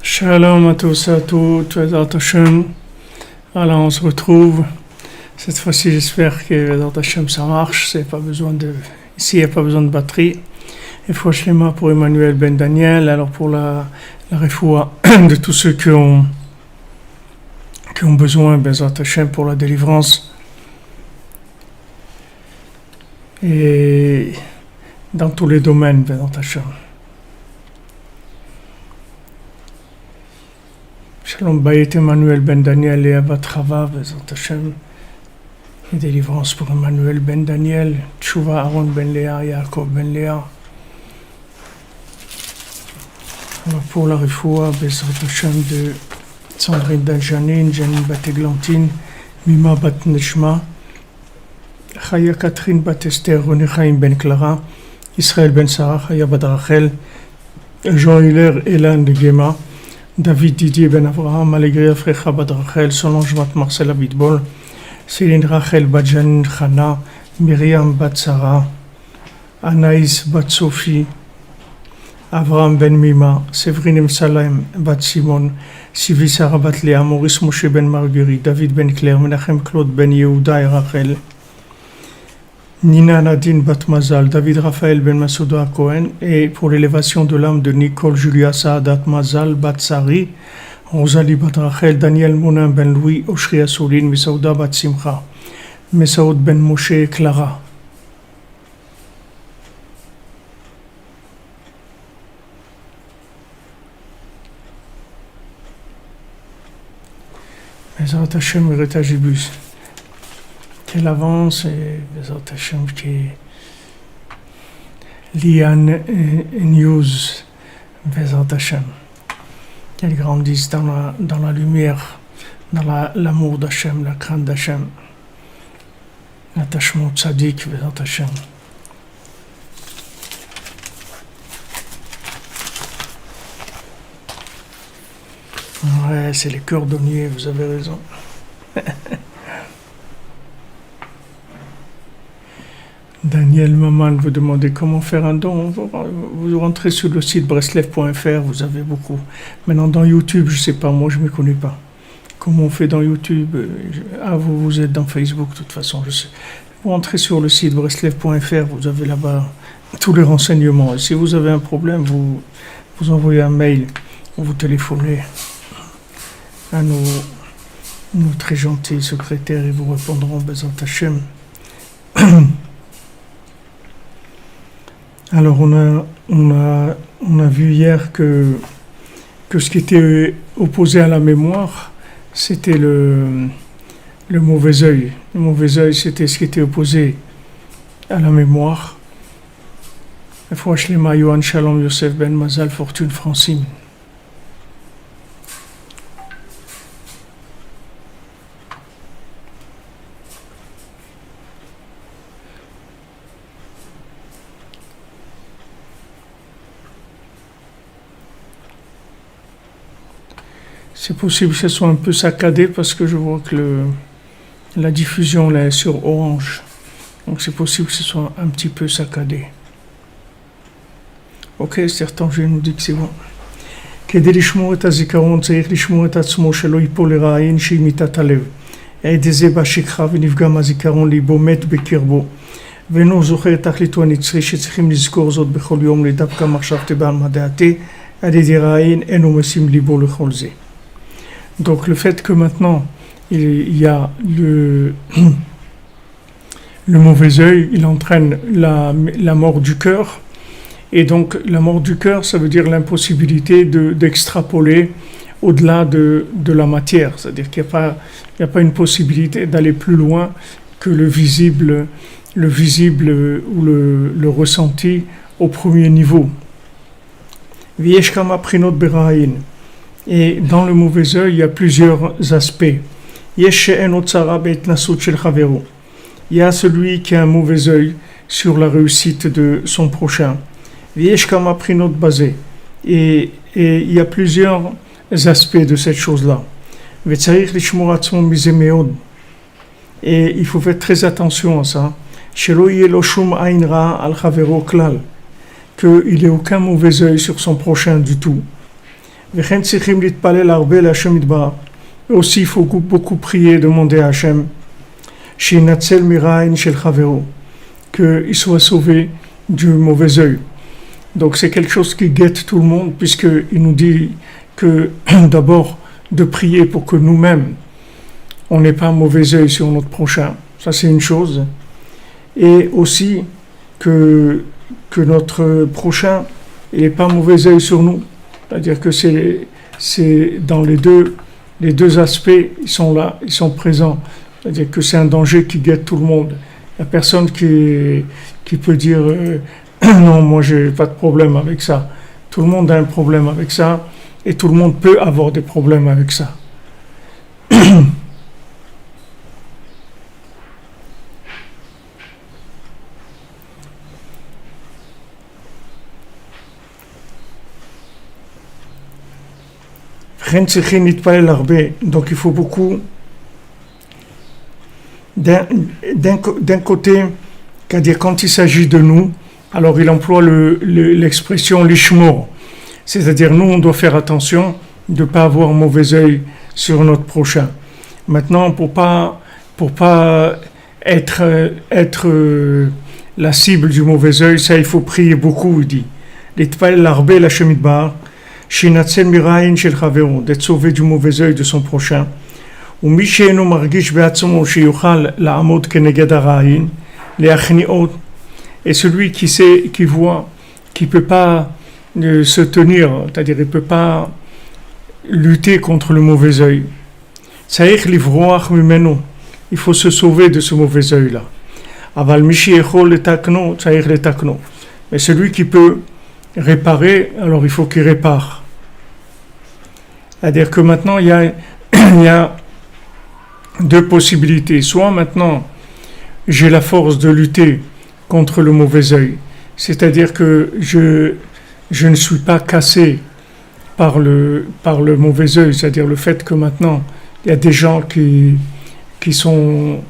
Shalom à tous et à toutes, Vezat Hashem. Alors on se retrouve. Cette fois-ci, j'espère que Vezat Hashem ça marche. Ici, il n'y a pas besoin de batterie. Et fois Shlema pour Emmanuel Ben Daniel. Alors pour la refoua de tous ceux qui ont besoin, Vezat Hashem, pour la délivrance. Et dans tous les domaines, Vezat Hashem. Shalom Bayit Emmanuel Ben Daniel et Abat Chava, Vezat Hashem. Et délivrance pour Emmanuel Ben Daniel, Tchouva Aaron Ben Léa, Yaakov Ben Léa. Alors pour la refoua, Vezat Hashem de Sandrine Dajanin, Janine Bat Eglantine, Mima Bat Neshma, Chaya Catherine Bat Esther, René Chaim Ben Clara, Israël Ben Sarah, Chaya Bat Rachel, Jean Hiller, Elan de Gema, David Didier Ben Avraham, Allegria Frecha Bat Rachel, Solange Bat Marcel Abitbol, Céline Rachel Bat Janine Chana, Myriam Bat Sarah, Anaïs Bat Sophie, Avraham Ben Mima, Séverine Salem Bat Simon, Sylvie Sarah Bat Léa, Maurice Moshe Ben Marguerite, David Ben Claire, Menachem Claude Ben Yehuda et Rachel, Nina Nadine Bat Mazal, David Raphaël Ben Masouda Cohen, et pour l'élévation de l'âme de Nicole Julia Saadat Mazal Bat Sari, Rosalie Bat Rachel, Daniel Monin Ben Louis, Oshri Assouline, Mesauda Bat Simcha, Mesaoud Ben Moshe et Clara. Vezat Hashem héritage Ibus. Qu'elle avance et Vezat Hashem qui Liane News, Vezat Hashem. Qu'elle grandisse dans la lumière, dans l'amour d'Hashem, la crainte d'Hashem, l'attachement tzaddik, Vezat Hashem. Ouais, c'est les cordonniers, vous avez raison. Daniel Maman vous demandez comment faire un don. Vous rentrez sur le site breslev.fr, vous avez beaucoup. Maintenant dans YouTube, je sais pas, moi je ne me connais pas. Comment on fait dans YouTube? Vous êtes dans Facebook de toute façon, je sais. Vous rentrez sur le site breslev.fr, vous avez là-bas tous les renseignements. Et si vous avez un problème, vous envoyez un mail vous téléphonez à nos très gentils secrétaires et vous répondront Bezat Hashem. Alors on a vu hier que ce qui était opposé à la mémoire, c'était le mauvais œil. Le mauvais œil, c'était ce qui était opposé à la mémoire. Fouachlema Yohan Shalom Yosef Ben Mazal Fortune Francine. C'est possible que ce soit un peu saccadé parce que je vois que la diffusion là est sur orange. Donc c'est possible que ce soit un petit peu saccadé. Ok, certains je nous dit que c'est bon. כדי לשמור את הזיכרון צריך לשמור את עצמו שלא ייפול לרעין שהיא מיתת הלב. העד זה בשכחה ונפגע מהזיכרון ליבו מת בקרבו. ואינו זוכר את תכליתו הנצחי שצריכים לזכור זאת בכל יום לדווקא מחשבתי בעלמא דעתי. על ידי רעין אינו משים ליבו לכל זה. Donc le fait que maintenant il y a le mauvais œil, il entraîne la mort du cœur. Et donc la mort du cœur, ça veut dire l'impossibilité d'extrapoler au-delà de la matière. C'est-à-dire qu'il n'y a pas une possibilité d'aller plus loin que le visible ou le ressenti au premier niveau. Et dans le mauvais œil, il y a plusieurs aspects. Il y a celui qui a un mauvais œil sur la réussite de son prochain. Et il y a plusieurs aspects de cette chose-là. Et il faut faire très attention à ça. Qu'il n'ait aucun mauvais œil sur son prochain du tout. Aussi, il faut beaucoup prier, demander à Hachem qu'il soit sauvé du mauvais œil. Donc c'est quelque chose qui guette tout le monde, puisqu'il nous dit que d'abord de prier pour que nous-mêmes on n'ait pas un mauvais œil sur notre prochain. Ça c'est une chose. Et aussi que notre prochain n'ait pas un mauvais œil sur nous. C'est-à-dire que c'est dans les deux aspects, ils sont là, ils sont présents. C'est-à-dire que c'est un danger qui guette tout le monde. Il n'y a personne qui peut dire non, moi j'ai pas de problème avec ça. Tout le monde a un problème avec ça et tout le monde peut avoir des problèmes avec ça. Donc il faut beaucoup d'un côté, c'est-à-dire quand il s'agit de nous, alors il emploie l'expression lishmor, c'est-à-dire nous on doit faire attention de ne pas avoir un mauvais œil sur notre prochain. Maintenant pour pas être la cible du mauvais œil, ça il faut prier beaucoup, il dit. D'être sauvé du mauvais œil de son prochain. Et celui qui voit, qui peut pas se tenir, c'est-à-dire il peut pas lutter contre le mauvais œil. Il faut se sauver de ce mauvais œil-là. Mais celui qui peut réparer, alors il faut qu'il répare. C'est-à-dire que maintenant il y a deux possibilités. Soit maintenant j'ai la force de lutter contre le mauvais œil, c'est-à-dire que je ne suis pas cassé par le mauvais œil, c'est-à-dire le fait que maintenant il y a des gens qui sont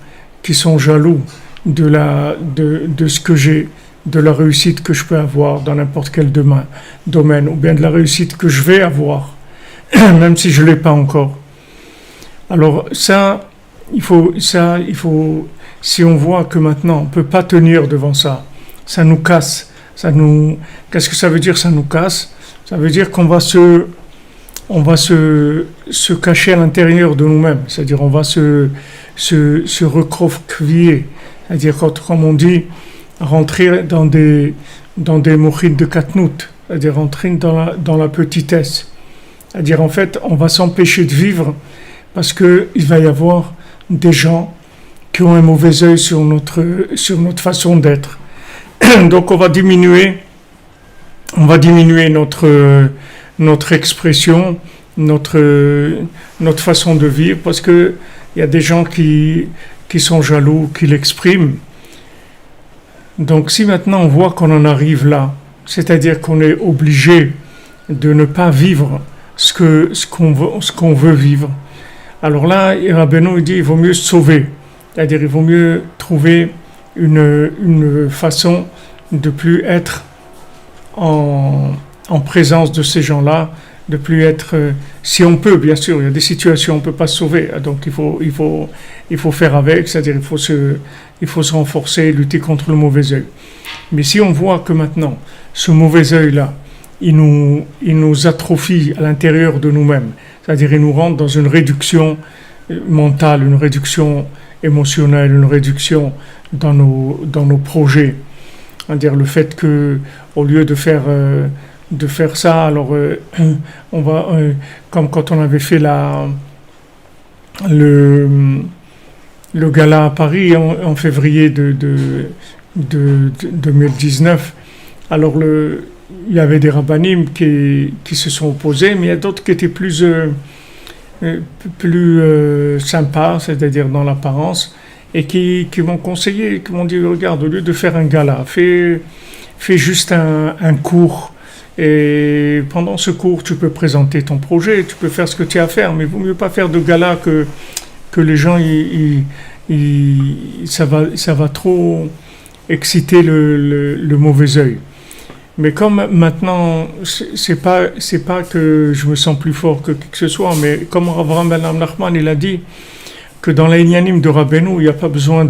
jaloux de ce que j'ai, de la réussite que je peux avoir dans n'importe quel domaine, ou bien de la réussite que je vais avoir, même si je l'ai pas encore. Alors il faut, si on voit que maintenant on peut pas tenir devant ça, ça nous casse, qu'est-ce que ça veut dire, ça nous casse? Ça veut dire qu'on va se on va se cacher à l'intérieur de nous-mêmes, c'est-à-dire on va se recroqueviller, c'est-à-dire comme on dit, rentrer dans des mourides de katnout, c'est-à-dire rentrer dans la petitesse, c'est-à-dire en fait on va s'empêcher de vivre parce qu'il va y avoir des gens qui ont un mauvais œil sur notre façon d'être. Donc on va diminuer notre expression, notre façon de vivre, parce que il y a des gens qui sont jaloux, qui l'expriment. Donc si maintenant on voit qu'on en arrive là, c'est-à-dire qu'on est obligé de ne pas vivre ce qu'on veut vivre, alors là, Rabbeinu dit il vaut mieux se sauver, c'est-à-dire il vaut mieux trouver une façon de plus être en présence de ces gens-là, de plus être, si on peut, bien sûr, il y a des situations où on ne peut pas se sauver, donc il faut faire avec, c'est-à-dire il faut se renforcer, lutter contre le mauvais œil. Mais si on voit que maintenant, ce mauvais œil-là, il nous atrophie à l'intérieur de nous-mêmes, c'est-à-dire il nous rentre dans une réduction mentale, une réduction émotionnelle, une réduction dans nos projets. C'est-à-dire le fait que, au lieu de faire ça, alors on va, comme quand on avait fait le gala à Paris en février de 2019, alors il y avait des rabbinim qui se sont opposés, mais il y a d'autres qui étaient plus sympas, c'est-à-dire dans l'apparence, et qui m'ont conseillé, qui m'ont dit regarde, au lieu de faire un gala, fais juste un cours, et pendant ce cours tu peux présenter ton projet, tu peux faire ce que tu as à faire, mais il vaut mieux pas faire de gala que les gens ça va trop exciter le mauvais œil. Mais comme maintenant, c'est pas que je me sens plus fort que qui que ce soit, mais comme Avraham Ben Nachman, il a dit que dans l'Inyanim de Rabbeinu, il n'y a pas besoin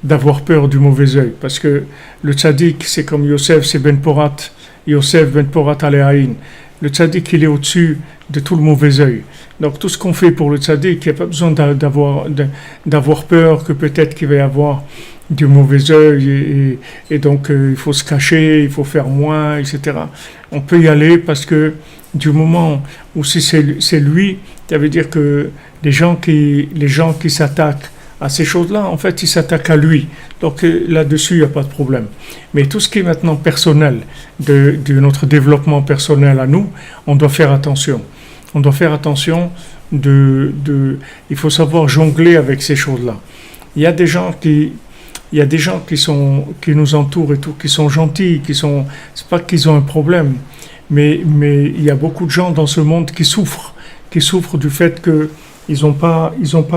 d'avoir peur du mauvais œil, parce que le tzaddik, c'est comme Yosef, c'est Ben Porat, Yosef Ben Porat Alehaïn. Le tzaddik, il est au-dessus de tout le mauvais œil. Donc tout ce qu'on fait pour le tzaddik, il n'y a pas besoin d'avoir peur que peut-être qu'il va y avoir du mauvais œil et donc il faut se cacher, il faut faire moins, etc. On peut y aller parce que du moment où si c'est lui, ça veut dire que les gens qui s'attaquent à ces choses-là, en fait, ils s'attaquent à lui. Donc là-dessus, il n'y a pas de problème. Mais tout ce qui est maintenant personnel, de notre développement personnel à nous, on doit faire attention. On doit faire attention il faut savoir jongler avec ces choses-là. Il y a des gens qui nous entourent et tout, qui sont gentils, c'est pas qu'ils ont un problème, mais il y a beaucoup de gens dans ce monde qui souffrent du fait que ils ont pas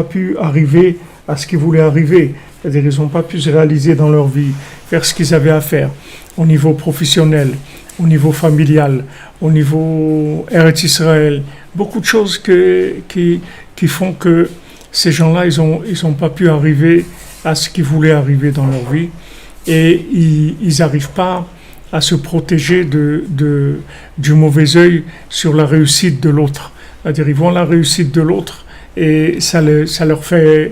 pu arriver à ce qu'ils voulaient arriver, c'est-à-dire ils n'ont pas pu se réaliser dans leur vie, faire ce qu'ils avaient à faire, au niveau professionnel, au niveau familial, au niveau Eretz Israël, beaucoup de choses qui font que ces gens-là, ils ont pas pu arriver à ce qu'ils voulaient arriver dans leur vie, et ils n'arrivent pas à se protéger du mauvais œil sur la réussite de l'autre. C'est-à-dire ils voient la réussite de l'autre et ça leur fait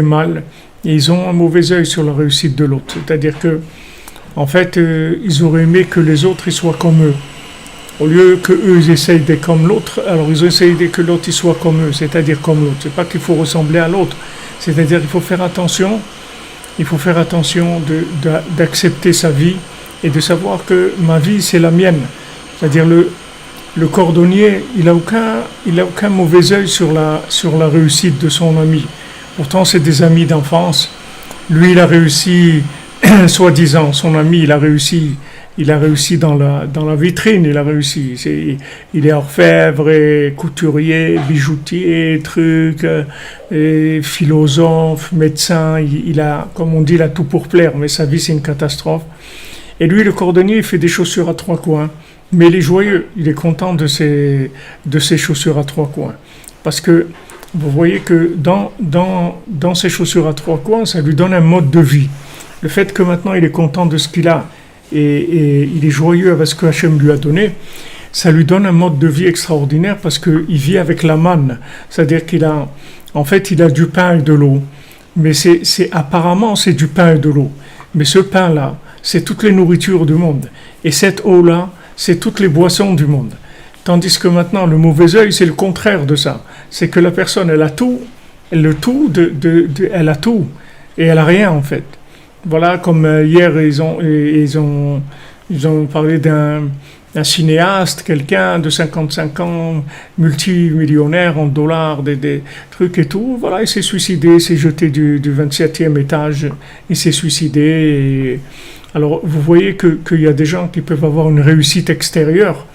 mal, et ils ont un mauvais œil sur la réussite de l'autre. C'est-à-dire que en fait, ils auraient aimé que les autres ils soient comme eux. Au lieu qu'eux ils essayent d'être comme l'autre, alors ils ont essayé que l'autre il soit comme eux, c'est-à-dire comme l'autre. C'est pas qu'il faut ressembler à l'autre, c'est-à-dire qu'il faut faire attention d'accepter sa vie et de savoir que ma vie c'est la mienne. C'est-à-dire le cordonnier, il n'a aucun mauvais œil sur la réussite de son ami. Pourtant c'est des amis d'enfance. Lui il a réussi, soi-disant, son ami il a réussi dans la vitrine, il a réussi. Il est orfèvre, et couturier, bijoutier, et philosophe, médecin. Il a, comme on dit, il a tout pour plaire, mais sa vie c'est une catastrophe. Et lui, le cordonnier, il fait des chaussures à trois coins, mais il est joyeux, il est content de ses chaussures à trois coins, parce que vous voyez que dans ces chaussures à trois coins, ça lui donne un mode de vie. Le fait que maintenant il est content de ce qu'il a et il est joyeux avec ce que Hachem lui a donné, ça lui donne un mode de vie extraordinaire parce qu'il vit avec la manne. C'est-à-dire en fait, il a du pain et de l'eau. Mais apparemment, c'est du pain et de l'eau. Mais ce pain-là, c'est toutes les nourritures du monde. Et cette eau-là, c'est toutes les boissons du monde. Tandis que maintenant, le mauvais œil, c'est le contraire de ça. C'est que la personne, elle a tout, elle a tout, et elle a rien en fait. Voilà, comme hier, ils ont parlé d'un cinéaste, quelqu'un de 55 ans, multimillionnaire en dollars, des trucs et tout. Voilà, il s'est suicidé, il s'est jeté du 27e étage, il s'est suicidé. Alors, vous voyez qu'il y a des gens qui peuvent avoir une réussite extérieure,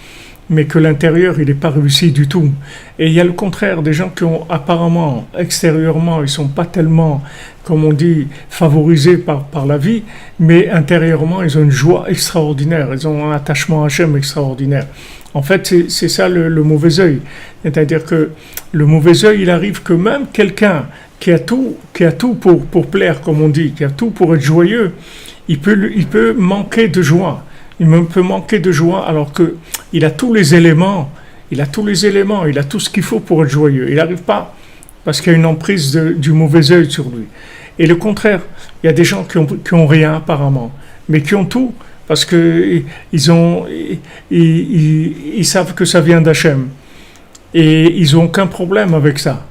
mais que l'intérieur, il n'est pas réussi du tout. Et il y a le contraire, des gens qui ont apparemment, extérieurement, ils ne sont pas tellement, comme on dit, favorisés par la vie, mais intérieurement, ils ont une joie extraordinaire, ils ont un attachement à Hachem extraordinaire. En fait, c'est ça le mauvais œil. C'est-à-dire que le mauvais œil, il arrive que même quelqu'un qui a tout pour plaire, comme on dit, qui a tout pour être joyeux, il peut manquer de joie. Il peut manquer de joie alors qu'il a tous les éléments, il a tout ce qu'il faut pour être joyeux. Il n'arrive pas parce qu'il y a une emprise du mauvais œil sur lui. Et le contraire, il y a des gens qui ont rien apparemment, mais qui ont tout parce qu'ils savent que ça vient d'Hachem. Et ils n'ont aucun problème avec ça.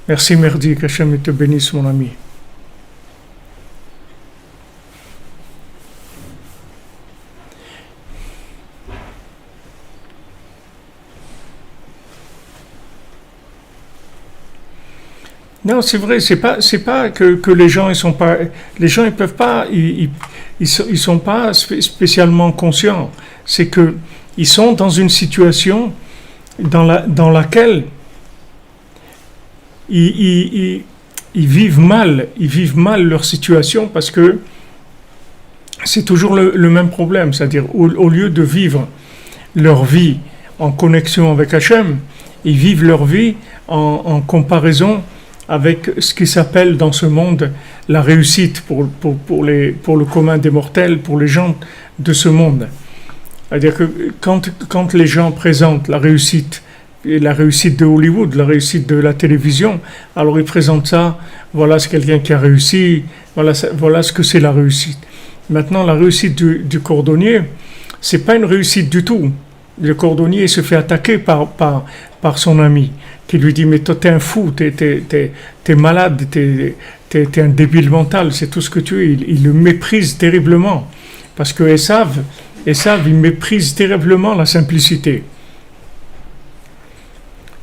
Merci Merdi, qu'Hachem te bénisse mon ami. Non, c'est vrai, c'est pas que les gens ils peuvent pas, ils sont pas spécialement conscients. C'est que ils sont dans une situation dans laquelle ils vivent mal leur situation parce que c'est toujours le même problème, c'est-à-dire au lieu de vivre leur vie en connexion avec Hachem, ils vivent leur vie en comparaison avec ce qui s'appelle dans ce monde la réussite pour le commun des mortels, pour les gens de ce monde. C'est-à-dire que quand les gens présentent la réussite de Hollywood, la réussite de la télévision, alors ils présentent ça, voilà c'est quelqu'un qui a réussi, voilà ce que c'est la réussite. Maintenant, la réussite du cordonnier, c'est pas une réussite du tout. Le cordonnier se fait attaquer par son ami, qui lui dit « Mais toi, t'es un fou, t'es malade, t'es un débile mental, c'est tout ce que tu es. » Il le méprise terriblement. Parce que Esav, il méprise terriblement la simplicité.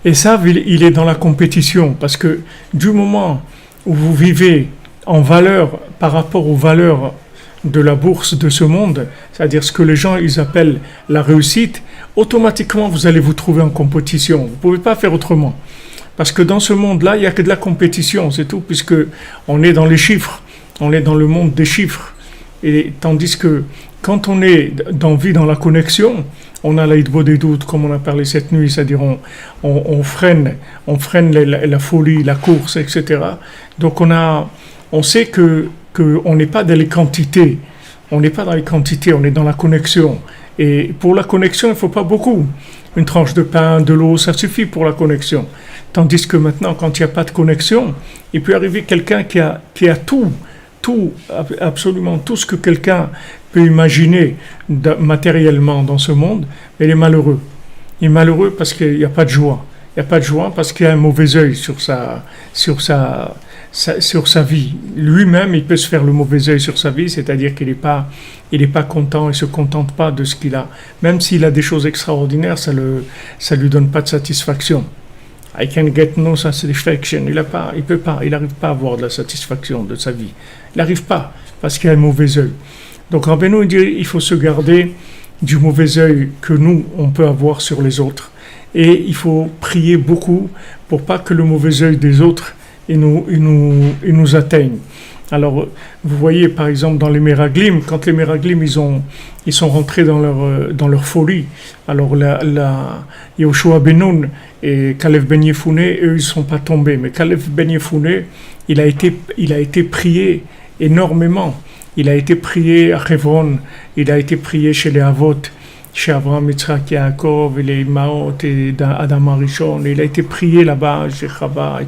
Esav, il est dans la compétition, parce que du moment où vous vivez en valeur par rapport aux valeurs de la bourse de ce monde, c'est-à-dire ce que les gens ils appellent la réussite, automatiquement vous allez vous trouver en compétition. Vous ne pouvez pas faire autrement. Parce que dans ce monde-là, il n'y a que de la compétition, c'est tout, puisque on est dans les chiffres, on est dans le monde des chiffres. Et tandis que quand on est vit dans la connexion, on a l'Aïdbo des doutes, comme on a parlé cette nuit, c'est-à-dire on freine la folie, la course, etc. Donc on sait qu'on n'est pas dans les quantités, on est dans la connexion. Et pour la connexion, il ne faut pas beaucoup. Une tranche de pain, de l'eau, ça suffit pour la connexion. Tandis que maintenant, quand il n'y a pas de connexion, il peut arriver quelqu'un qui a tout, absolument tout ce que quelqu'un peut imaginer matériellement dans ce monde, mais il est malheureux. Il est malheureux parce qu'il n'y a pas de joie. Il n'y a pas de joie parce qu'il y a un mauvais œil sur sa vie. Lui-même, il peut se faire le mauvais œil sur sa vie, c'est-à-dire qu'il n'est pas content, il ne se contente pas de ce qu'il a. Même s'il a des choses extraordinaires, ça lui donne pas de satisfaction. I can get no satisfaction. Il n'arrive pas à avoir de la satisfaction de sa vie. Il n'arrive pas, parce qu'il a un mauvais œil. Donc Rabbeinu dit il faut se garder du mauvais œil que nous, on peut avoir sur les autres. Et il faut prier beaucoup pour pas que le mauvais œil des autres il nous atteigne. Alors, vous voyez, par exemple, dans les Meraglim, quand les Meraglim, ils sont rentrés dans leur folie, alors Yehoshua ben Nun et Kalev ben Yefoune, eux, ils ne sont pas tombés. Mais Kalev ben Yefoune, il a été prié énormément. Il a été prié à Hebron, il a été prié chez les Havot, chez Abraham, Yitzhak, Yaakov, et les Maot et Adam Arishon. Il a été prié là-bas, chez Chava,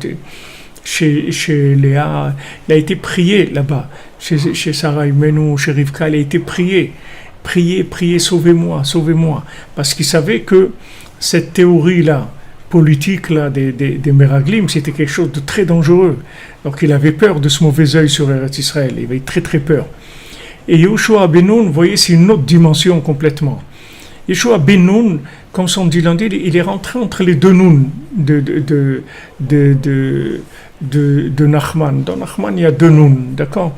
chez Léa. Il a été prié là-bas, chez Sarah Imenu, chez Rivka. Il a été prié. Priez, sauvez-moi, sauvez-moi. Parce qu'il savait que cette théorie-là, politique-là, des Meraglim, c'était quelque chose de très dangereux. Donc il avait peur de ce mauvais œil sur Eretz Israël. Il avait très très peur. Et Yehoshua ben Nun, vous voyez, c'est une autre dimension complètement. Yehoshua ben Nun, comme son dit lundi, il est rentré entre les deux Nun de Nachman. Dans Nachman, il y a deux Nun, d'accord?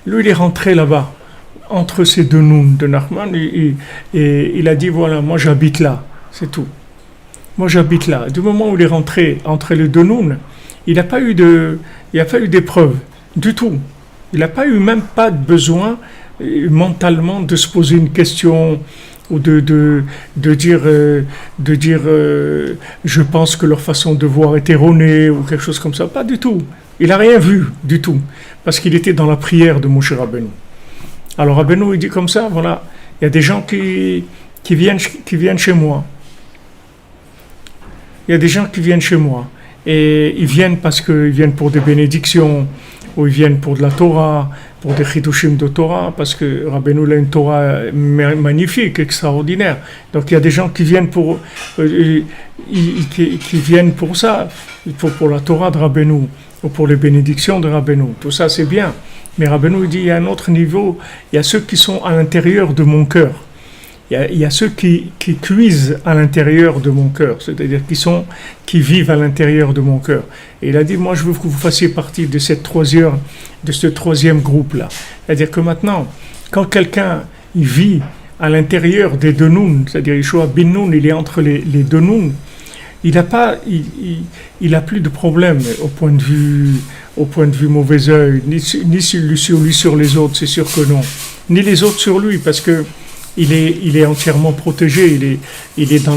Lui, il est rentré là-bas, entre ces deux Nun de Nachman, et il a dit, voilà, moi j'habite là, c'est tout. Moi j'habite là. Du moment où il est rentré entre les deux Nun, il n'a pas eu d'épreuve, du tout. Il n'a pas eu même pas de besoin mentalement de se poser une question ou de dire je pense que leur façon de voir est erronée ou quelque chose comme ça. Pas du tout. Il n'a rien vu du tout parce qu'il était dans la prière de Moshe Rabbeinu. Alors Rabbeinu il dit comme ça, voilà, il y a des gens qui viennent chez moi. Il y a des gens qui viennent chez moi et ils viennent parce qu'ils viennent pour des bénédictions ou ils viennent pour de la Torah, pour des chidushim de Torah, parce que Rabbeinu a une Torah magnifique, extraordinaire. Donc il y a des gens qui viennent pour ça, pour la Torah de Rabbeinu, ou pour les bénédictions de Rabbeinu. Tout ça c'est bien. Mais Rabbeinu dit il y a un autre niveau, il y a ceux qui sont à l'intérieur de mon cœur. Il y a ceux qui cuisent à l'intérieur de mon cœur, c'est-à-dire qui vivent à l'intérieur de mon cœur. Et il a dit, moi je veux que vous fassiez partie de ce troisième groupe-là. C'est-à-dire que maintenant, quand quelqu'un il vit à l'intérieur des deux Nun, c'est-à-dire Yehoshua ben Nun, il est entre les deux Nun, il a plus de problème au point de vue mauvais œil, ni sur lui sur les autres, c'est sûr que non, ni les autres sur lui, parce que il est entièrement protégé, il est dans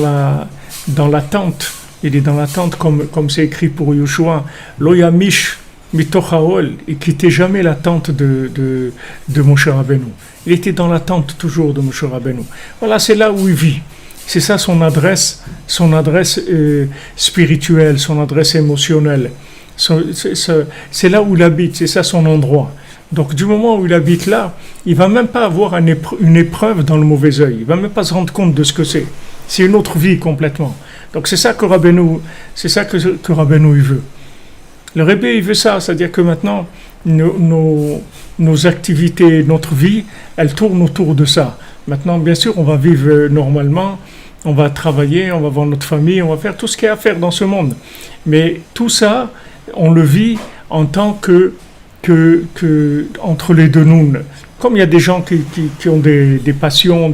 la tente, il est dans la tente comme c'est écrit pour Yehoshua, Lo yamish mitoch haol, il quittait jamais la tente de Moshe Rabbeinu. Il était dans la tente toujours de Moshe Rabbeinu. Voilà, c'est là où il vit. C'est ça son adresse spirituelle, son adresse émotionnelle. C'est là où il habite, c'est ça son endroit. Donc du moment où il habite là, il va même pas avoir une épreuve dans le mauvais œil. Il va même pas se rendre compte de ce que c'est. C'est une autre vie complètement. Donc c'est ça que Rabbeinu il veut. Le Rebbe il veut ça, c'est-à-dire que maintenant nos activités, notre vie, elles tournent autour de ça. Maintenant, bien sûr, on va vivre normalement, on va travailler, on va voir notre famille, on va faire tout ce qu'il y a à faire dans ce monde. Mais tout ça, on le vit en tant que entre les deux Nun. Comme il y a des gens qui ont des passions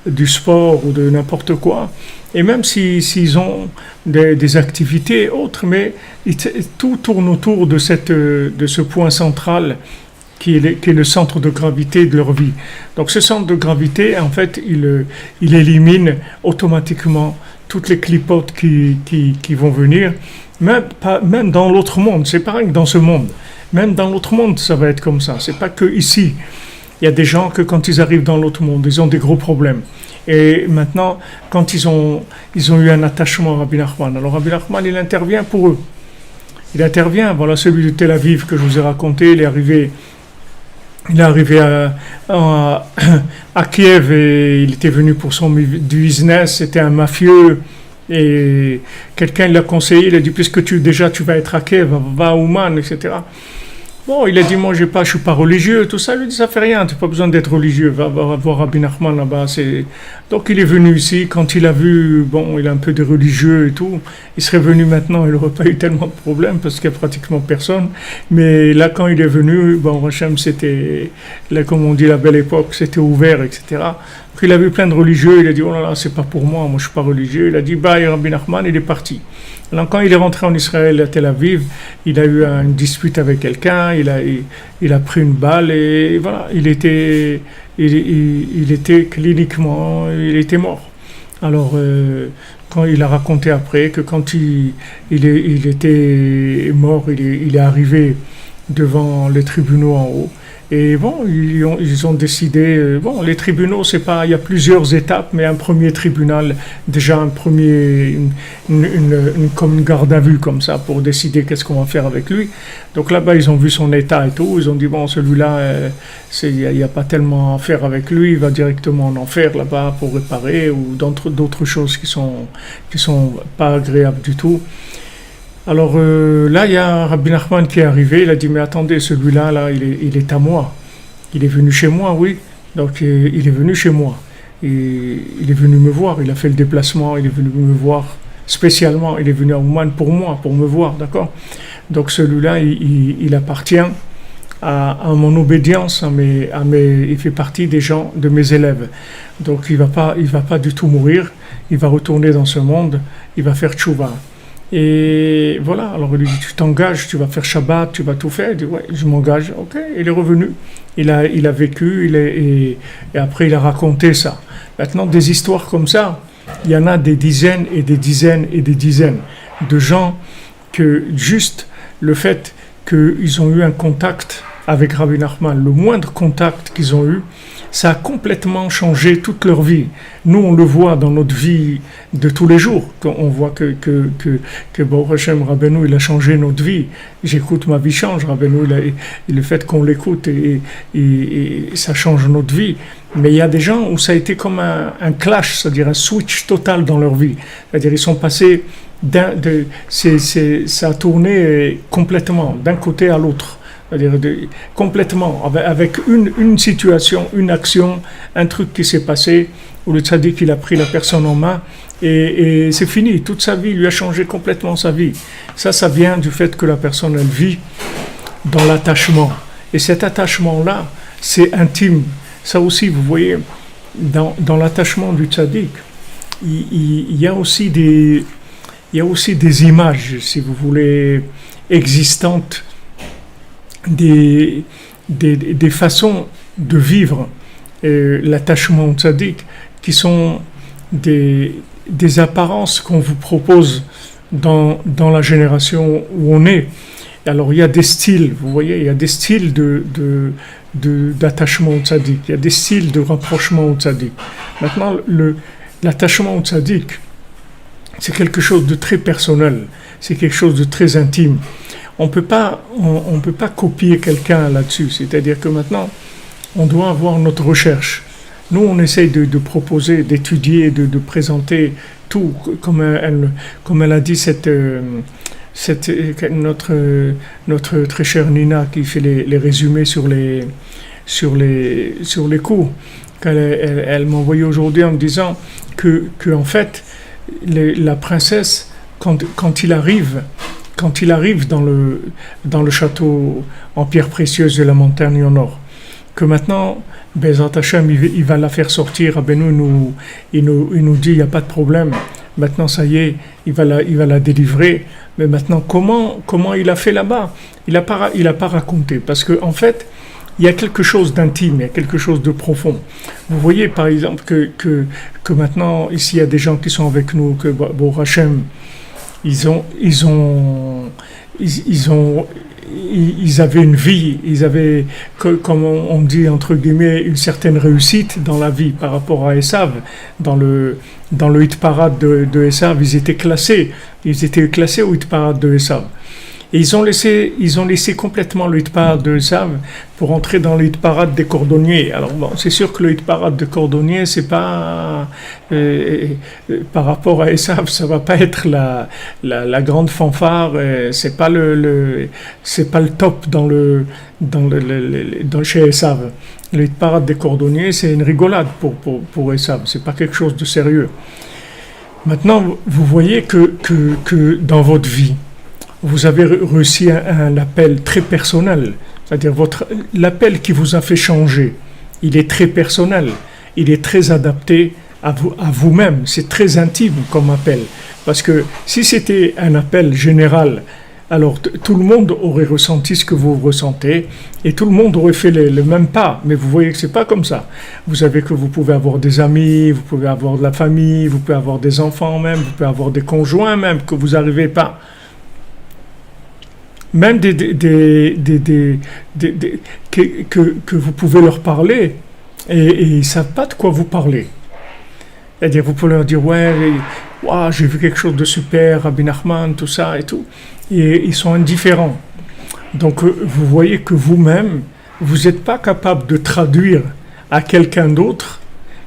du sport ou de n'importe quoi, et même s'ils ont des activités autres, mais tout tourne autour de ce point central qui est le centre de gravité de leur vie. Donc ce centre de gravité, en fait, il élimine automatiquement toutes les clipotes qui vont venir, même dans l'autre monde. C'est pareil que dans ce monde. Même dans l'autre monde, ça va être comme ça. C'est pas que ici. Il y a des gens que quand ils arrivent dans l'autre monde, ils ont des gros problèmes. Et maintenant, quand ils ont eu un attachement à Rabbi Nachman, alors Rabbi Nachman, il intervient pour eux. Il intervient. Voilà celui de Tel Aviv que je vous ai raconté. Il est arrivé à Kiev et il était venu pour son business. C'était un mafieux. Et quelqu'un l'a conseillé, il a dit, puisque tu vas être à Kiev, va à Ouman, etc. Bon, il a dit, moi je suis pas religieux, tout ça. Il lui dit, ça fait rien, tu n'as pas besoin d'être religieux, va voir Rabbi Nachman là-bas. Donc il est venu ici, quand il a vu, bon, il a un peu de religieux et tout, il serait venu maintenant, il n'aurait pas eu tellement de problèmes parce qu'il n'y a pratiquement personne. Mais là, quand il est venu, bon, Hachem, c'était, là, comme on dit, la belle époque, c'était ouvert, etc. Donc il a vu plein de religieux, il a dit, oh là là, c'est pas pour moi je suis pas religieux. Il a dit, bye Rabbi Nachman, il est parti. Alors quand il est rentré en Israël, à Tel Aviv, il a eu une dispute avec quelqu'un, il a pris une balle et voilà, il était cliniquement, il était mort. Alors quand il a raconté après que quand il était mort, il est arrivé devant les tribunaux en haut Et bon, ils ont décidé, bon, les tribunaux, c'est pas, il y a plusieurs étapes, mais un premier tribunal, déjà comme une garde à vue comme ça, pour décider qu'est-ce qu'on va faire avec lui. Donc là-bas, ils ont vu son état et tout, ils ont dit, bon, celui-là, il n'y a pas tellement à faire avec lui, il va directement en enfer là-bas pour réparer, ou d'autres choses qui sont pas agréables du tout. Alors là, il y a Rabbi Nachman qui est arrivé, il a dit, mais attendez, celui-là, là, il est à moi. Il est venu chez moi, oui. Donc il est venu chez moi. Et il est venu me voir, il a fait le déplacement, il est venu me voir spécialement, il est venu à Ouman pour moi, pour me voir, d'accord? Donc celui-là, il appartient à mon obédience, il fait partie des gens, de mes élèves. Donc il va pas du tout mourir, il va retourner dans ce monde, il va faire tchouva. Et voilà, alors il lui dit, tu t'engages, tu vas faire Shabbat, tu vas tout faire. Il dit, ouais, je m'engage, ok. Il est revenu, il a vécu, et après il a raconté ça. Maintenant, des histoires comme ça, il y en a des dizaines et des dizaines et des dizaines de gens que juste le fait qu'ils ont eu un contact avec Rabbi Nachman, le moindre contact qu'ils ont eu, ça a complètement changé toute leur vie. Nous, on le voit dans notre vie de tous les jours. On voit que Baruch Hashem, Rabbeinu, il a changé notre vie. J'écoute, ma vie change. Rabbeinu, le fait qu'on l'écoute, et ça change notre vie. Mais il y a des gens où ça a été comme un clash, c'est-à-dire un switch total dans leur vie. C'est-à-dire ils sont passés, ça a tourné complètement d'un côté à l'autre. C'est-à-dire complètement, avec une situation, une action, un truc qui s'est passé, où le tzaddik, il a pris la personne en main, et c'est fini. Toute sa vie, il lui a changé complètement sa vie. Ça vient du fait que la personne, elle vit dans l'attachement. Et cet attachement-là, c'est intime. Ça aussi, vous voyez, dans l'attachement du tzaddik, il y a aussi des images, si vous voulez, existantes, des façons de vivre l'attachement au tzaddik qui sont des apparences qu'on vous propose dans la génération où on est. Alors il y a des styles, vous voyez, il y a des styles d'attachement au tzaddik, il y a des styles de rapprochement au tzaddik. Maintenant, l'attachement au tzaddik, c'est quelque chose de très personnel, c'est quelque chose de très intime. On peut pas copier quelqu'un là-dessus. C'est-à-dire que maintenant, on doit avoir notre recherche. Nous, on essaye de proposer, d'étudier, de présenter tout, comme elle a dit notre très chère Nina qui fait les résumés sur les cours. Elle m'a envoyé aujourd'hui en me disant que en fait, la princesse, quand il arrive dans le château en pierre précieuse de la montagne au nord, que maintenant, Bezrat Hashem, il va la faire sortir. Rabbeinu il nous dit, il n'y a pas de problème. Maintenant, ça y est, il va la délivrer. Mais maintenant, comment il a fait là-bas? Il a pas raconté. Parce que en fait, il y a quelque chose d'intime, il y a quelque chose de profond. Vous voyez, par exemple, que maintenant, ici, il y a des gens qui sont avec nous, que Baruch Hashem, ils avaient une vie, ils avaient, comme on dit entre guillemets, une certaine réussite dans la vie par rapport à Esav. Dans le hit parade de Esav, ils étaient classés au hit parade de Esav. Et ils ont laissé complètement le hit parade de Esav pour entrer dans le hit parade des cordonniers. Alors bon, c'est sûr que le hit parade de cordonniers, c'est pas par rapport à Esav, ça va pas être la grande fanfare. C'est pas le top dans chez Esav. Le hit parade des cordonniers, c'est une rigolade pour Esav. C'est pas quelque chose de sérieux. Maintenant, vous voyez que dans votre vie, vous avez reçu un appel très personnel, c'est-à-dire l'appel qui vous a fait changer, il est très personnel, il est très adapté à vous-même, c'est très intime comme appel, parce que si c'était un appel général, alors tout le monde aurait ressenti ce que vous ressentez, et tout le monde aurait fait le même pas, mais vous voyez que c'est pas comme ça. Vous savez que vous pouvez avoir des amis, vous pouvez avoir de la famille, vous pouvez avoir des enfants même, vous pouvez avoir des conjoints même, que vous n'arrivez pas même que vous pouvez leur parler et ils ne savent pas de quoi vous parlez. C'est-à-dire, vous pouvez leur dire, ouais, wow, j'ai vu quelque chose de super, Rabbi Nachman, tout ça et tout. Et ils sont indifférents. Donc, vous voyez que vous-même, vous n'êtes pas capable de traduire à quelqu'un d'autre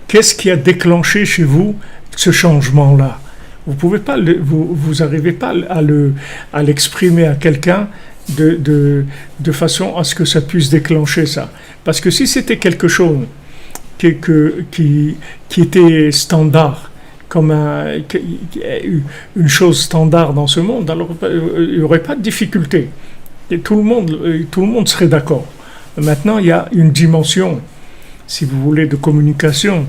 qu'est-ce qui a déclenché chez vous ce changement-là. Vous pouvez pas, vous n'arrivez pas à l'exprimer à quelqu'un de façon à ce que ça puisse déclencher ça. Parce que si c'était quelque chose qui était standard, comme une chose standard dans ce monde, alors il n'y aurait pas de difficulté. Et tout le monde serait d'accord. Maintenant, il y a une dimension, si vous voulez, de communication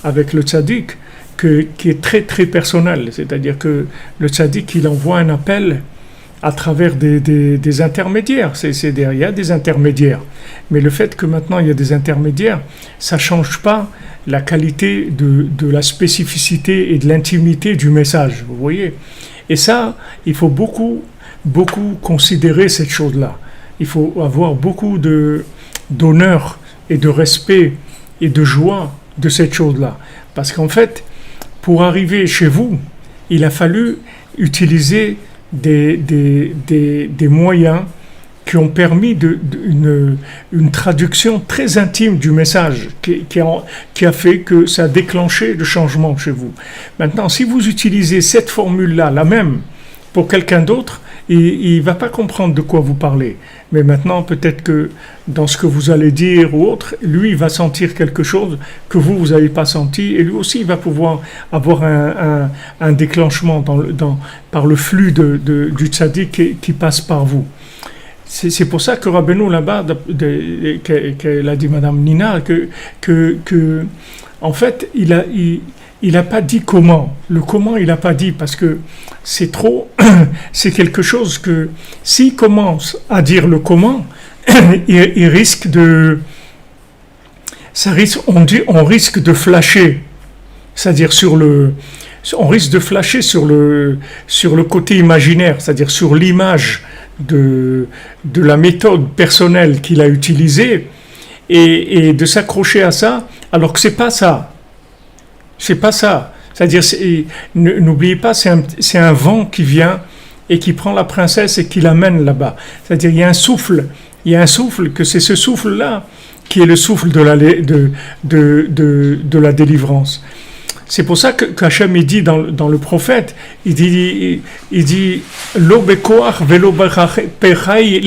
avec le tzaddik qui est très très personnelle. C'est-à-dire que le tzaddik, il envoie un appel à travers des intermédiaires. Il y a des intermédiaires. Mais le fait que maintenant il y a des intermédiaires, ça ne change pas la qualité de la spécificité et de l'intimité du message. Vous voyez ? Et ça, il faut beaucoup considérer cette chose-là. Il faut avoir beaucoup d'honneur et de respect et de joie de cette chose-là. Parce qu'en fait, pour arriver chez vous, il a fallu utiliser des moyens qui ont permis une traduction très intime du message qui a fait que ça a déclenché le changement chez vous. Maintenant, si vous utilisez cette formule-là, la même, pour quelqu'un d'autre, il ne va pas comprendre de quoi vous parlez. Mais maintenant, peut-être que dans ce que vous allez dire ou autre, lui, il va sentir quelque chose que vous n'avez pas senti, et lui aussi, il va pouvoir avoir un déclenchement par le flux du tzaddik qui passe par vous. C'est pour ça que Rabbeinu, là-bas, qu'elle a dit Madame Nina, que en fait, il n'a pas dit comment. Le comment, il n'a pas dit, parce que c'est trop... c'est quelque chose que, s'il commence à dire le comment, il risque de... on risque de flasher. C'est-à-dire on risque de flasher sur le côté imaginaire, c'est-à-dire sur l'image de la méthode personnelle qu'il a utilisée, et de s'accrocher à ça, alors que c'est pas ça. C'est pas ça. C'est-à-dire, n'oubliez pas, c'est un vent qui vient et qui prend la princesse et qui l'amène là-bas. C'est-à-dire, il y a un souffle, que c'est ce souffle-là qui est le souffle de la délivrance. C'est pour ça qu'Hachem, il dit dans le prophète, il dit Lo bekoach velo bechai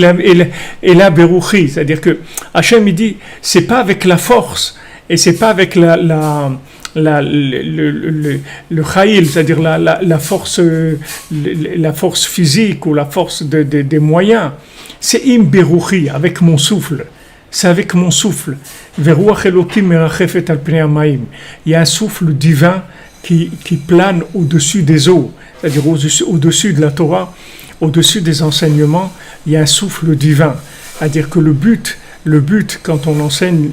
ela beruchi. C'est-à-dire que Hachem, il dit, c'est pas avec la force et c'est pas avec le chayil, c'est-à-dire la force physique ou la force des moyens. C'est im beruchi, avec mon souffle. C'est avec mon souffle. Il y a un souffle divin qui plane au-dessus des eaux, c'est-à-dire au-dessus de la Torah, au-dessus des enseignements. Il y a un souffle divin. C'est-à-dire que le but quand on enseigne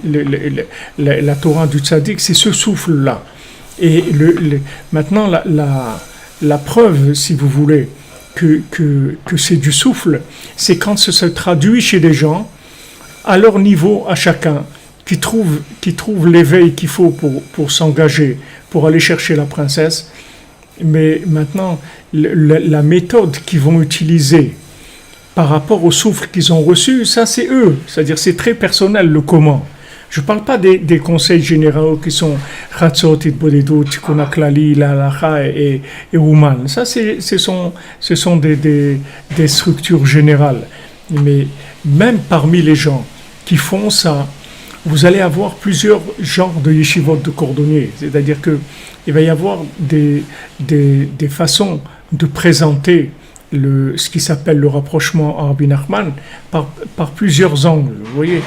la Torah du tzaddik, c'est ce souffle-là. Et maintenant, la preuve, si vous voulez, que c'est du souffle, c'est quand ça se traduit chez les gens, à leur niveau, à chacun, qui trouve l'éveil qu'il faut pour s'engager, pour aller chercher la princesse. Mais maintenant, la méthode qu'ils vont utiliser par rapport au souffle qu'ils ont reçu, ça c'est eux. C'est-à-dire c'est très personnel le comment. Je ne parle pas des conseils généraux qui sont Chatzot, Itbodedut, Tikkun HaKlali, l'Halacha et Ouman. Ça, ce sont des structures générales. Mais même parmi les gens qui font ça, vous allez avoir plusieurs genres de yeshivot de cordonniers. C'est-à-dire qu'il va y avoir des façons de présenter ce qui s'appelle le rapprochement à Rabbi Nachman par plusieurs angles. Vous voyez,